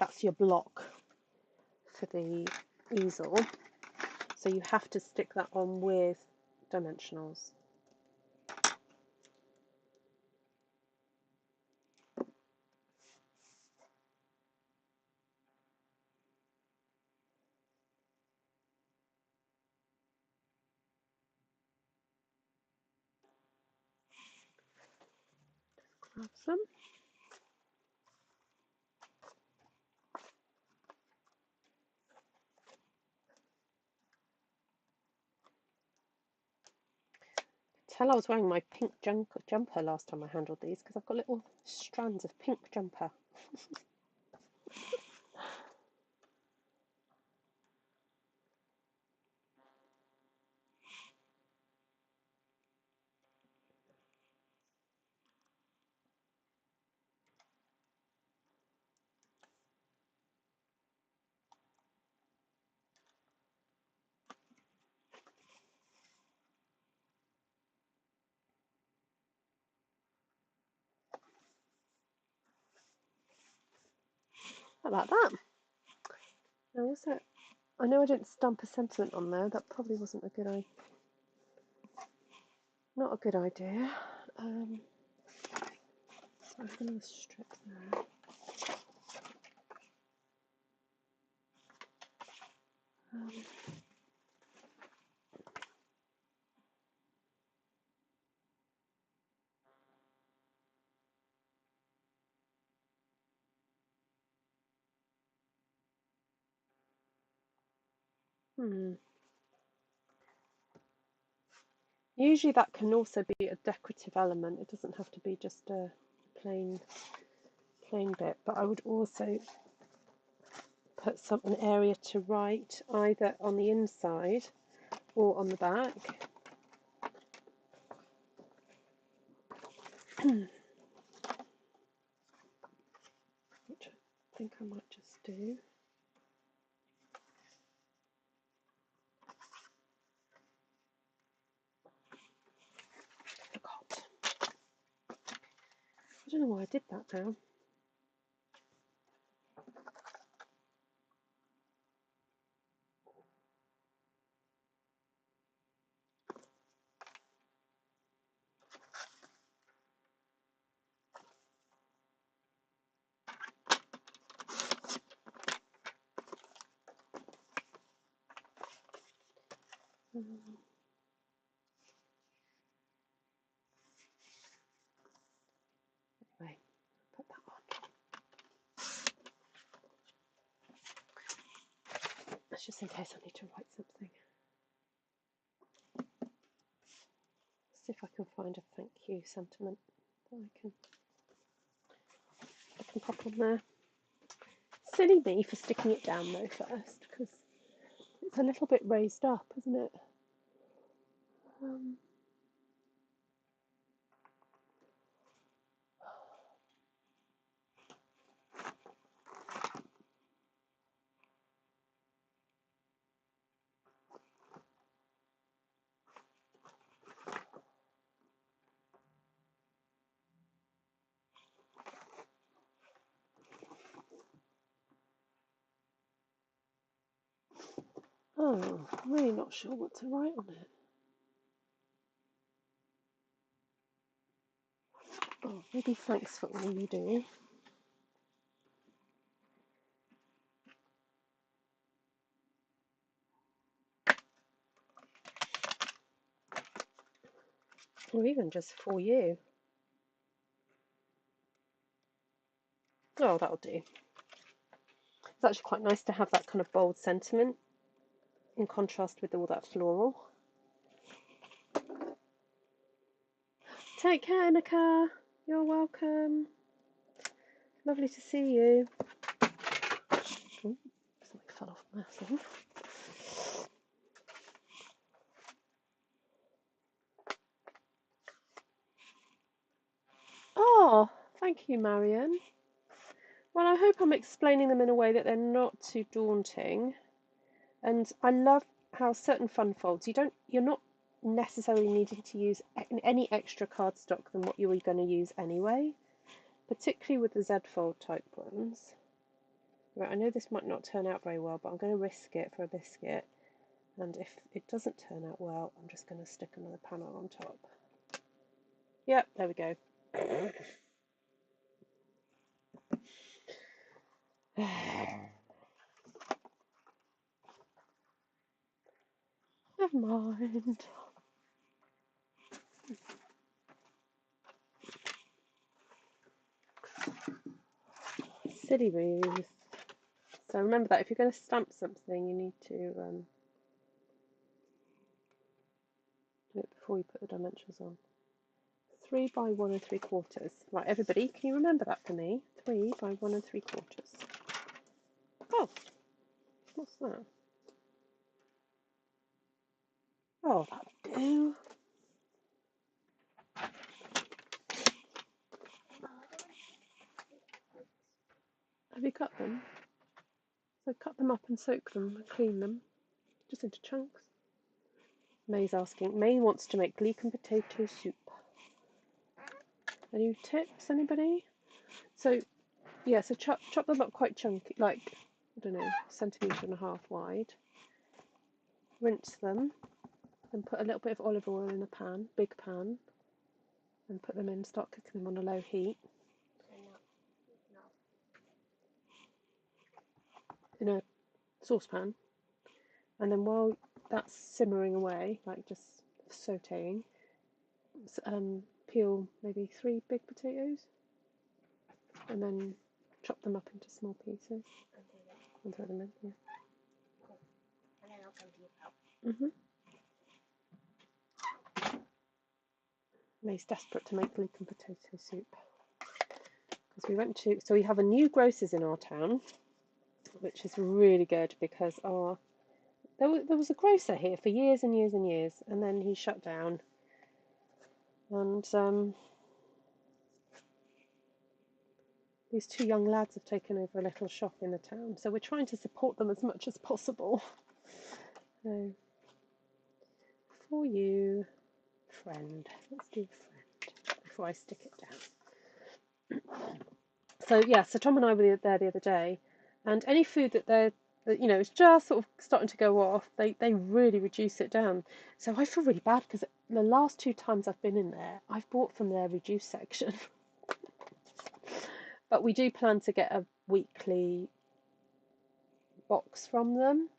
That's your block for the easel. So you have to stick that on with dimensionals. Grab some. Tell I was wearing my pink jumper last time I handled these because I've got little strands of pink jumper. I like that. Now, was it? I know I didn't stamp a sentiment on there. That probably wasn't a good idea. Not a good idea. So I'm going to strip there. Usually that can also be a decorative element. It doesn't have to be just a plain bit. But I would also put an area to write either on the inside or on the back. Which I think I might just do. Forgot. I don't know why I did that now. Anyway, put that on. That's just in case I need to write something. See if I can find a thank you sentiment that I can pop on there. Silly me for sticking it down though first, because it's a little bit raised up, isn't it? Oh, I'm really not sure what to write on it. Oh, maybe thanks for all you do. Or even just for you. Oh, that'll do. It's actually quite nice to have that kind of bold sentiment in contrast with all that floral. Take care, Nika. You're welcome. Lovely to see you. Ooh, something fell off my thing. Oh, thank you, Marion. Well, I hope I'm explaining them in a way that they're not too daunting. And I love how certain fun folds, you're not necessarily needing to use any extra cardstock than what you were going to use anyway, particularly with the Z fold type ones. Right, I know this might not turn out very well, but I'm going to risk it for a biscuit. And if it doesn't turn out well, I'm just going to stick another panel on top. Yep, there we go. Never mind. Silly Ruth. So remember that if you're going to stamp something, you need to do it before you put the dimensions on. 3 by 1 3/4. Right, everybody, can you remember that for me? 3 by 1 3/4. Oh, what's that? Oh, that'll do. Have you cut them? So cut them up and soak them and clean them, just into chunks. May's asking. May wants to make leek and potato soup. Any tips, anybody? So, yeah, so chop them up quite chunky, like, I don't know, 1.5 cm wide. Rinse them, and put a little bit of olive oil in a pan, big pan, and put them in, start cooking them on a low heat. In a saucepan, and then while that's simmering away, like just sauteing, peel maybe 3 big potatoes, and then chop them up into small pieces and throw them in. Yeah. Cool. And then I'll come to you out. May's desperate to make leek and potato soup because we have a new grocer's in our town, which is really good because there was a grocer here for years and years and years, and then he shut down. And these 2 young lads have taken over a little shop in the town, so we're trying to support them as much as possible. So, for you, friend. Let's do friend before I stick it down. So yeah, so Tom and I were there the other day, and any food that it's just sort of starting to go off, they really reduce it down. So I feel really bad because the last 2 times I've been in there, I've bought from their reduced section. But we do plan to get a weekly box from them,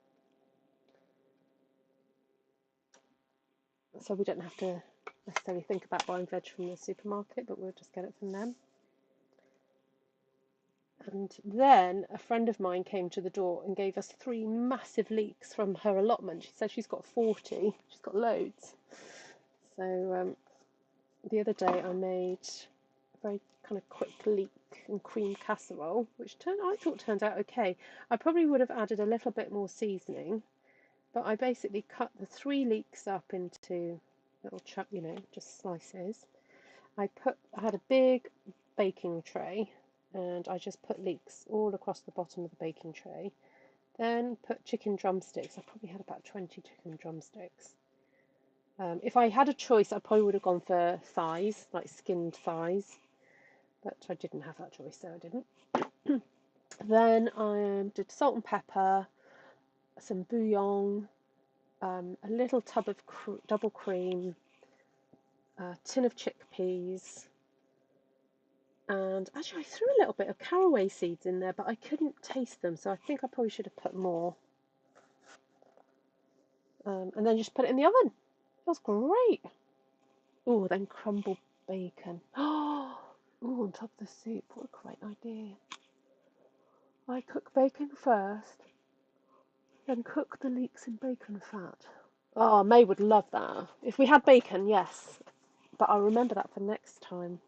so we don't have to necessarily think about buying veg from the supermarket, but we'll just get it from them. And then a friend of mine came to the door and gave us 3 massive leeks from her allotment. She said she's got 40. She's got loads. So the other day I made a very kind of quick leek and cream casserole, which I thought turned out okay. I probably would have added a little bit more seasoning, but I basically cut the 3 leeks up into little just slices. I had a big baking tray, and I just put leeks all across the bottom of the baking tray. Then put chicken drumsticks. I probably had about 20 chicken drumsticks. If I had a choice, I probably would have gone for thighs, like skinned thighs, but I didn't have that choice, so I didn't. Then I did salt and pepper, some bouillon, a little tub of double cream, a tin of chickpeas, and actually I threw a little bit of caraway seeds in there, but I couldn't taste them, so I think I probably should have put more. And then just put it in the oven. It was great. Oh, then crumbled bacon. Oh, on top of the soup. What a great idea. I cook bacon first, then cook the leeks in bacon fat. Oh, May would love that. If we had bacon, yes. But I'll remember that for next time.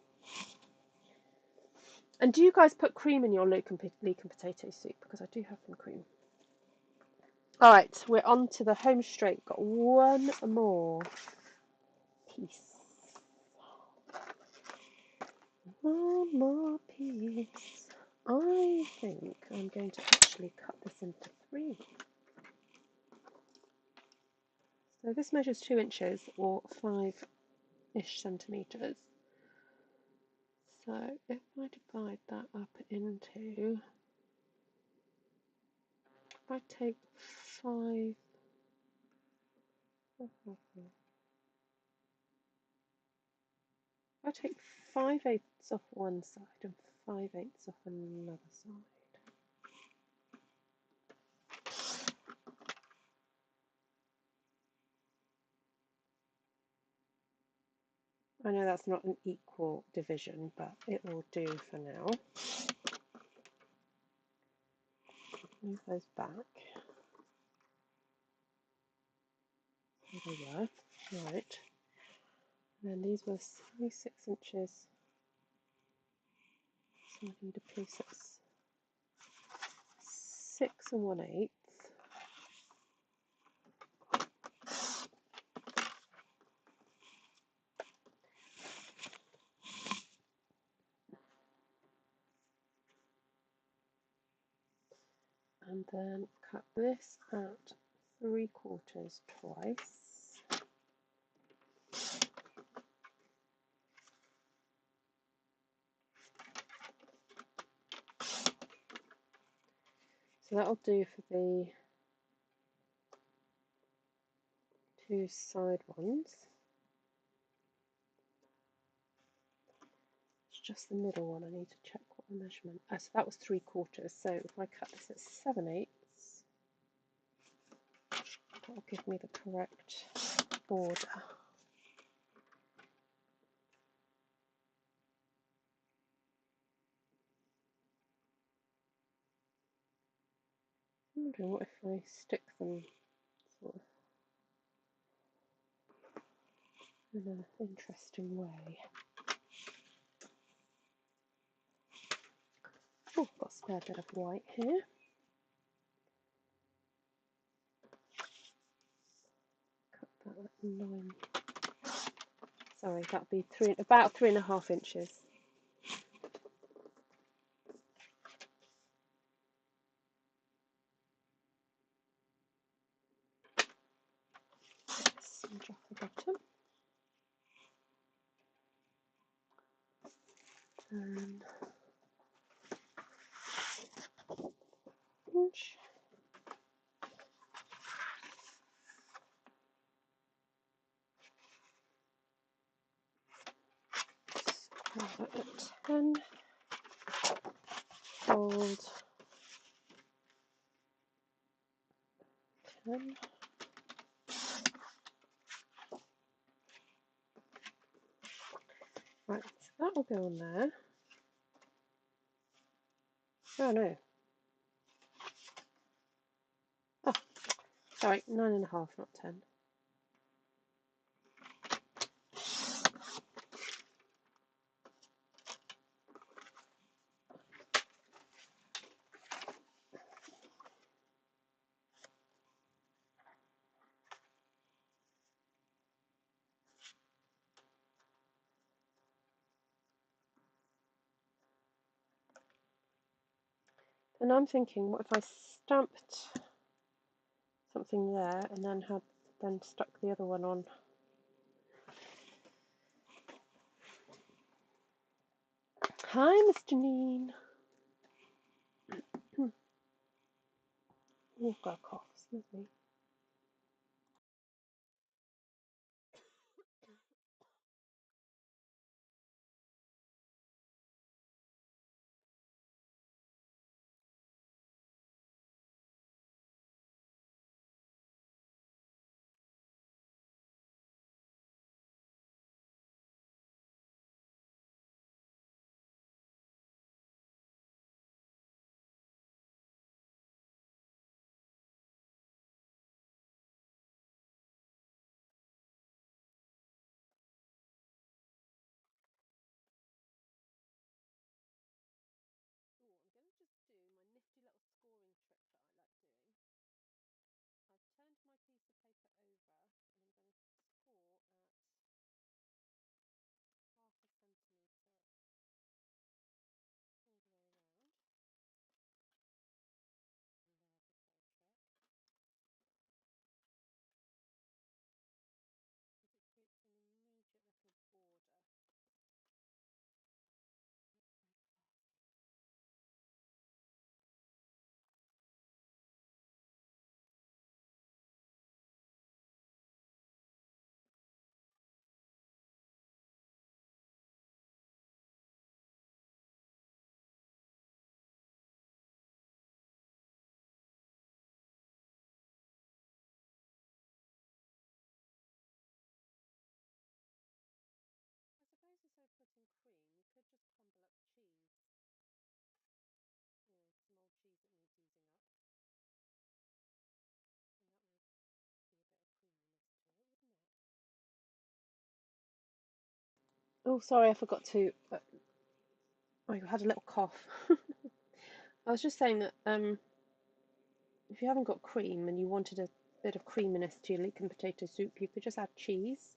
And do you guys put cream in your leek and potato soup? Because I do have some cream. All right, we're on to the home straight. Got one more piece. One more piece. I think I'm going to actually cut this into 3. So this measures 2 inches or 5-ish centimetres. So if I divide that up into, if I take 5, I take 5/8 off one side and 5/8 off another side. I know that's not an equal division, but it will do for now. Move those back. There they were. Right. And then these were 36 inches. So I need a piece that's 6 1/8. And then cut this at 3/4 twice. So that'll do for the 2 side ones. It's just the middle one. I need to check what the measurement. So that was 3/4. So if I cut this at 7/8, that'll give me the correct order. I'm wondering what if I stick them sort of in an interesting way. Oh, got a spare bit of white here. Cut that at 9. Sorry, that'd be about 3.5 inches. Smudge off the bottom. And inch. Square at 10. Fold 10. Right, so that will go on there. Oh no. Oh, sorry, 9.5, not 10. And I'm thinking, what if I stamped something there and then stuck the other one on? Hi, Mr. Neen. Oh, got a cough, excuse me. Oh, sorry, I forgot to. I had a little cough. I was just saying that if you haven't got cream and you wanted a bit of creaminess to your leek and potato soup, you could just add cheese.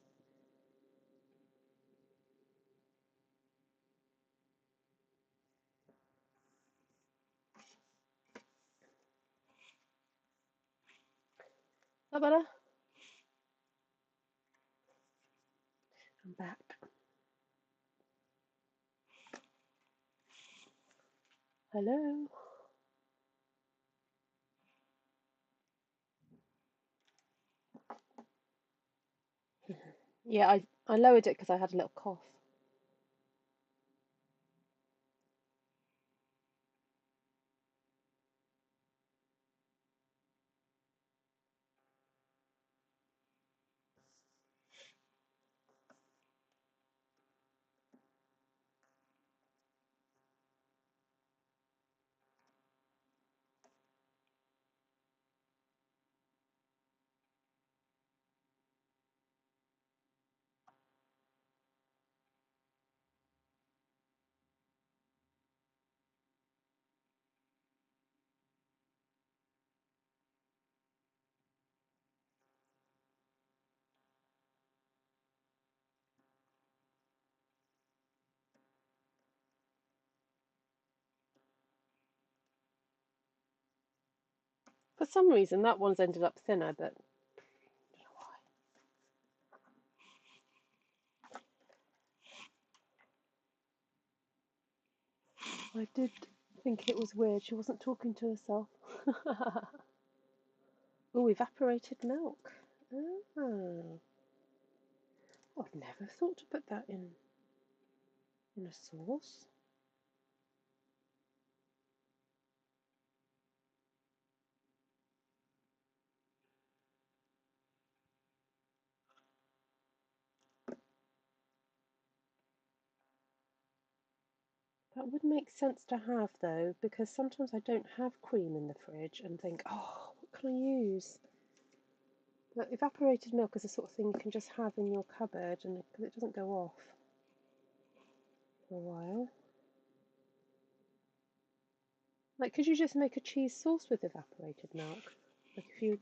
That better? I'm back. Hello. Yeah, I lowered it because I had a little cough. For some reason, that one's ended up thinner, but I don't know why. I did think it was weird. She wasn't talking to herself. Oh, evaporated milk. Oh, I've never thought to put that in a sauce. That would make sense to have though, because sometimes I don't have cream in the fridge and think, oh, what can I use? But evaporated milk is the sort of thing you can just have in your cupboard, and because it doesn't go off for a while. Like, could you just make a cheese sauce with evaporated milk? Like if you...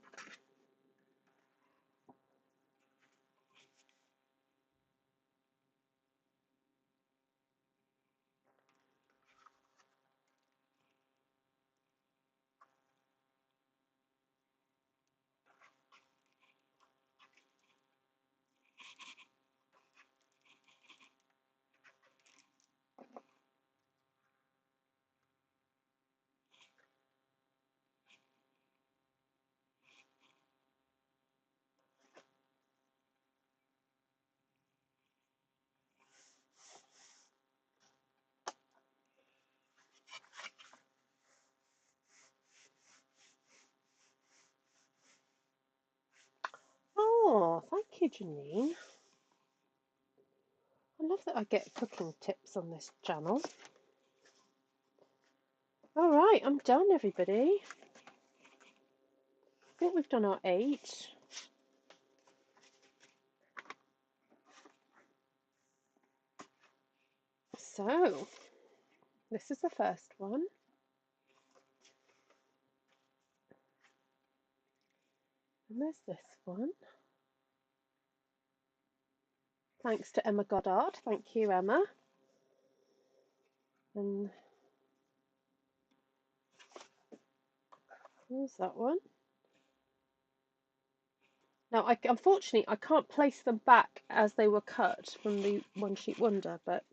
Oh, thank you, Janine. I love that I get cooking tips on this channel. All right, I'm done, everybody. I think we've done our 8. So, this is the first one. And there's this one. Thanks to Emma Goddard. Thank you, Emma. And there's that one. Now, unfortunately, I can't place them back as they were cut from the One Sheet Wonder, but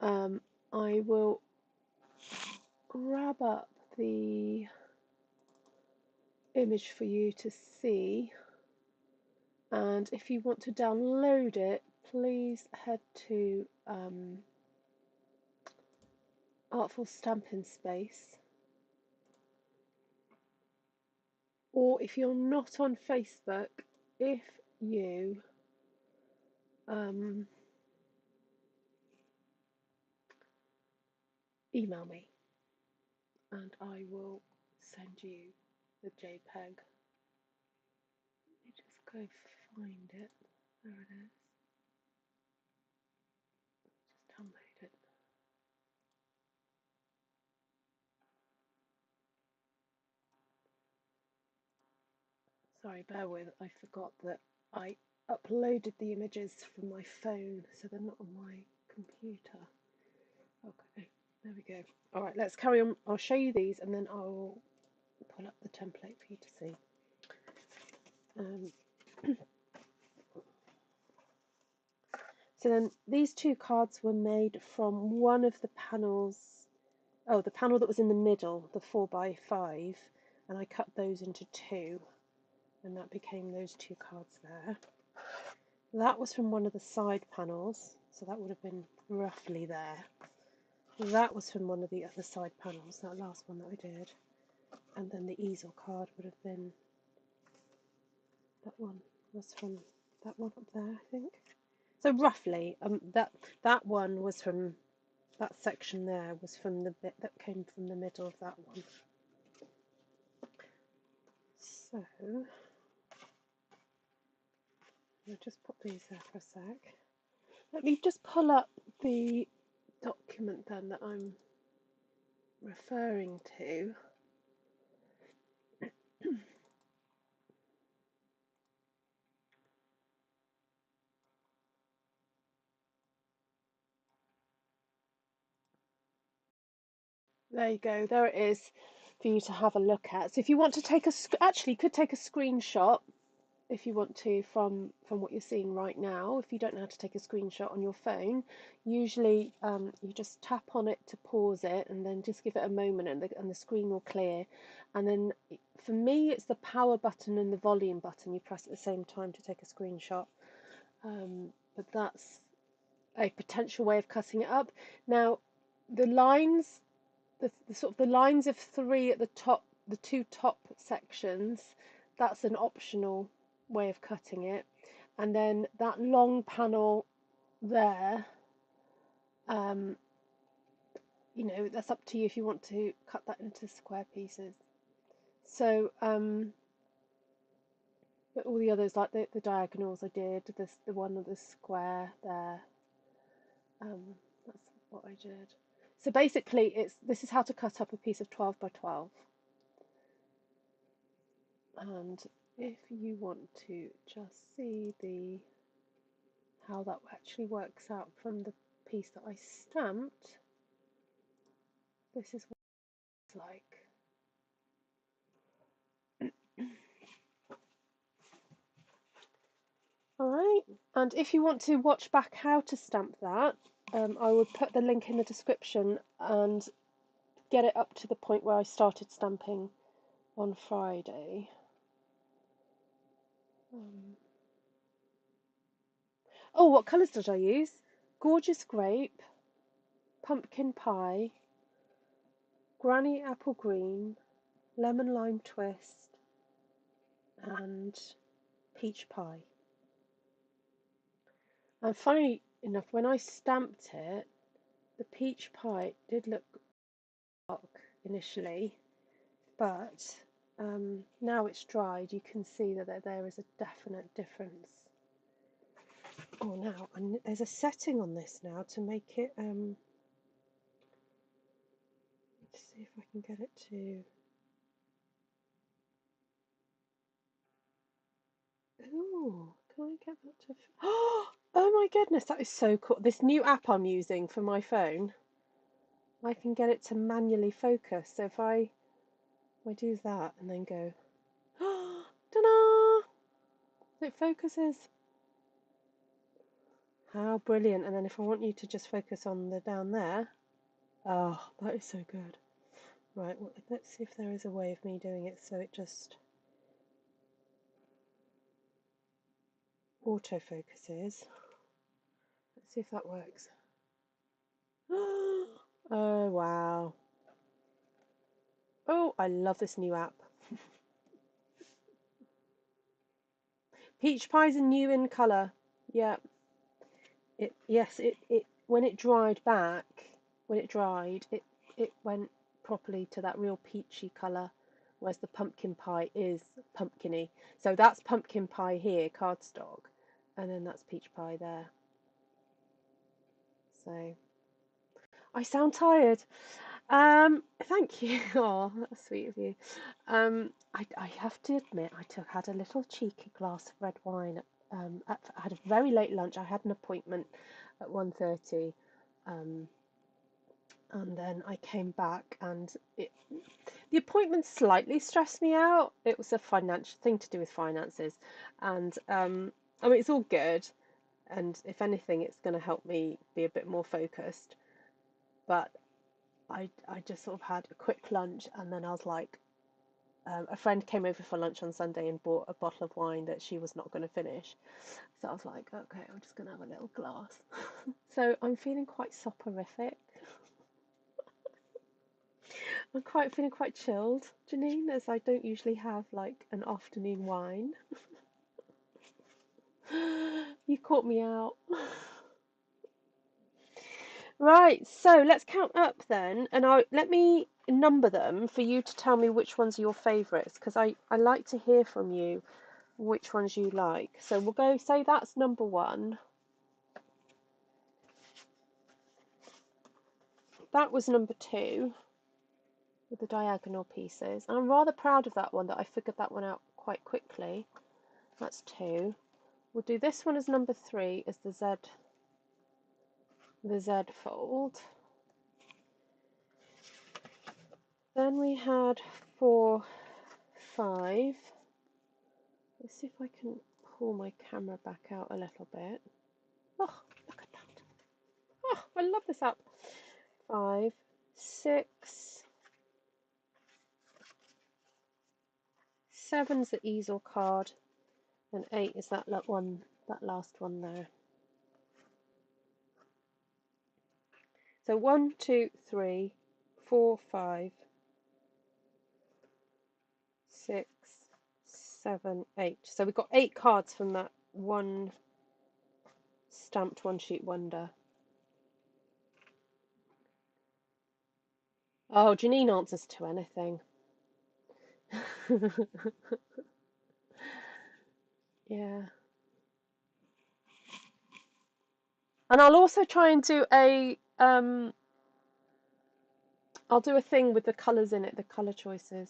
I will grab up the image for you to see. And if you want to download it, please head to Artful Stampin Space. Or if you're not on Facebook, if you email me and I will send you the JPEG. Let me just go find it. There it is. Sorry, bear with. I forgot that I uploaded the images from my phone, so they're not on my computer. Okay, there we go. All right, let's carry on. I'll show you these, and then I'll pull up the template for you to see. So then these two cards were made from one of the panels. Oh, the panel that was in the middle, the 4x5, and I cut those into two, and that became those two cards there. That was from one of the side panels, so that would have been roughly there. That was from one of the other side panels, that last one that I did. And then the easel card would have been, that one was from that one up there, I think. So roughly, that one was from, that section there was from the bit that came from the middle of that one. So, I'll just put these there for a sec. Let me just pull up the document then that I'm referring to. There you go, there it is for you to have a look at. So if you want to take actually you could take a screenshot if you want to from what you're seeing right now. If you don't know how to take a screenshot on your phone, usually you just tap on it to pause it and then just give it a moment and the screen will clear. And then for me it's the power button and the volume button you press at the same time to take a screenshot. But that's a potential way of cutting it up. Now the lines, the sort of the lines of three at the top, the two top sections, that's an optional way of cutting it. And then that long panel there, you know, that's up to you if you want to cut that into square pieces. So, but all the others, like the diagonals I did, the one with the square there, that's what I did. So basically, this is how to cut up a piece of 12 by 12. And if you want to just see how that actually works out from the piece that I stamped, this is what it's like. Alright, and if you want to watch back how to stamp that, I will put the link in the description and get it up to the point where I started stamping on Friday. Oh, what colours did I use? Gorgeous Grape, Pumpkin Pie, Granny Apple Green, Lemon Lime Twist, and Peach Pie. And funny enough, when I stamped it, the peach pie did look dark initially, but now it's dried, you can see that there is a definite difference. Oh, now there's a setting on this now to make it. Let's see if I can get it to. Ooh, can I get that to? Oh my goodness, that is so cool. This new app I'm using for my phone, I can get it to manually focus. So if I do that and then go, ta-da! It focuses. How brilliant. And then if I want you to just focus on the down there, oh, that is so good. Right, well, let's see if there is a way of me doing it so it just autofocuses. Let's see if that works. Oh, wow. Oh, I love this new app. Peach pie's a new in colour. Yeah. Yes, it when it dried back, it went properly to that real peachy colour, whereas the pumpkin pie is pumpkiny. So that's pumpkin pie here, cardstock, and then that's peach pie there. So I sound tired. Thank you. Oh, that's sweet of you. I have to admit, had a little cheeky glass of red wine. I had a very late lunch. I had an appointment at 1:30, um, and then I came back, and the appointment slightly stressed me out. It was a financial thing to do with finances, and I mean it's all good, and if anything, it's going to help me be a bit more focused. But I just sort of had a quick lunch, and then I was like, a friend came over for lunch on Sunday and bought a bottle of wine that she was not going to finish. So I was like, okay, I'm just going to have a little glass. So I'm feeling quite soporific. I'm quite feeling quite chilled, Janine, as I don't usually have like an afternoon wine. You caught me out. Right, so let's count up then, and let me number them for you to tell me which ones are your favourites, because I like to hear from you which ones you like. So we'll go, say that's number one. That was number two with the diagonal pieces. And I'm rather proud of that one, that I figured that one out quite quickly. That's two. We'll do this one as number three, as the Z fold. Then we had 4, 5. Let's see if I can pull my camera back out a little bit. Oh, look at that. Oh, I love this app. 5, 6, 7's the easel card, and 8 is that one, that last one there. So 1, 2, 3, 4, 5, 6, 7, 8. So we've got 8 cards from that one stamped one sheet wonder. Oh, Janine answers to anything. Yeah. And I'll also try and do I'll do a thing with the colours in it, the colour choices.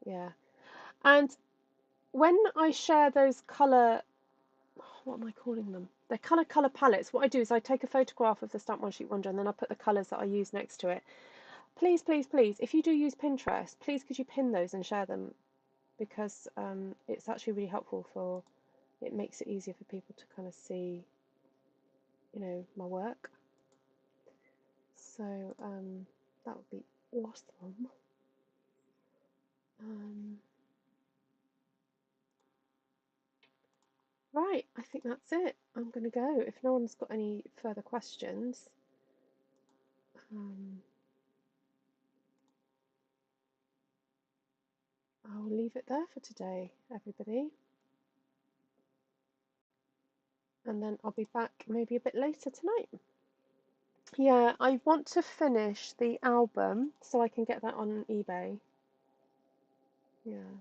Yeah. And when I share those colour, what am I calling them? They're colour palettes. What I do is I take a photograph of the Stamp One Sheet Wonder, and then I put the colours that I use next to it. Please, please, please, if you do use Pinterest, please could you pin those and share them, because it's actually really helpful for, it makes it easier for people to kind of see, you know, my work. So that would be awesome. Right, I think that's it. I'm going to go. If no one's got any further questions, I'll leave it there for today, everybody. And then I'll be back maybe a bit later tonight. Yeah, I want to finish the album so I can get that on eBay. Yeah.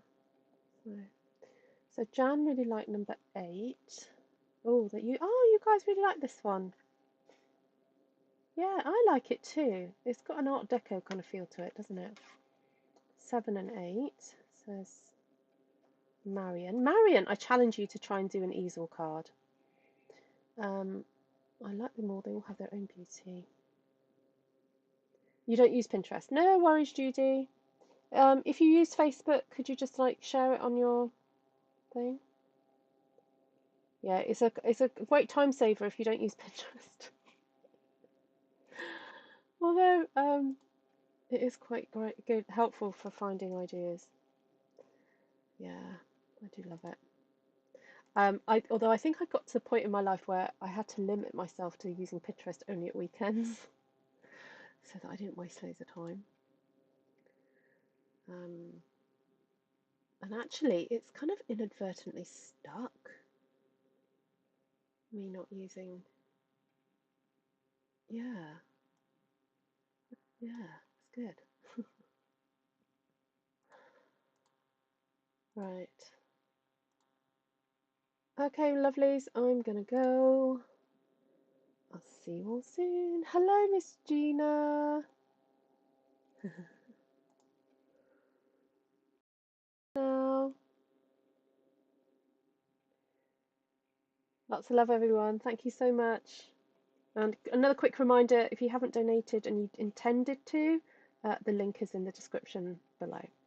So Jan really liked number 8. Oh, you guys really like this one. Yeah, I like it too. It's got an Art Deco kind of feel to it, doesn't it? 7 and 8 says Marion. Marion, I challenge you to try and do an easel card. I like them all. They all have their own beauty. You don't use Pinterest. No worries, Judy. If you use Facebook, could you just like share it on your thing? Yeah, it's a great time saver if you don't use Pinterest. Although it is quite good, helpful for finding ideas. Yeah, I do love it. Although I think I got to the point in my life where I had to limit myself to using Pinterest only at weekends, so that I didn't waste loads of time. And actually, it's kind of inadvertently stuck. Me not using. Yeah, yeah, it's good. Right. Okay, lovelies, I'm gonna go. I'll See you all soon. Hello, Miss Gina. Now, lots of love, everyone. Thank you so much. And another quick reminder, if you haven't donated and you intended to, the link is in the description below.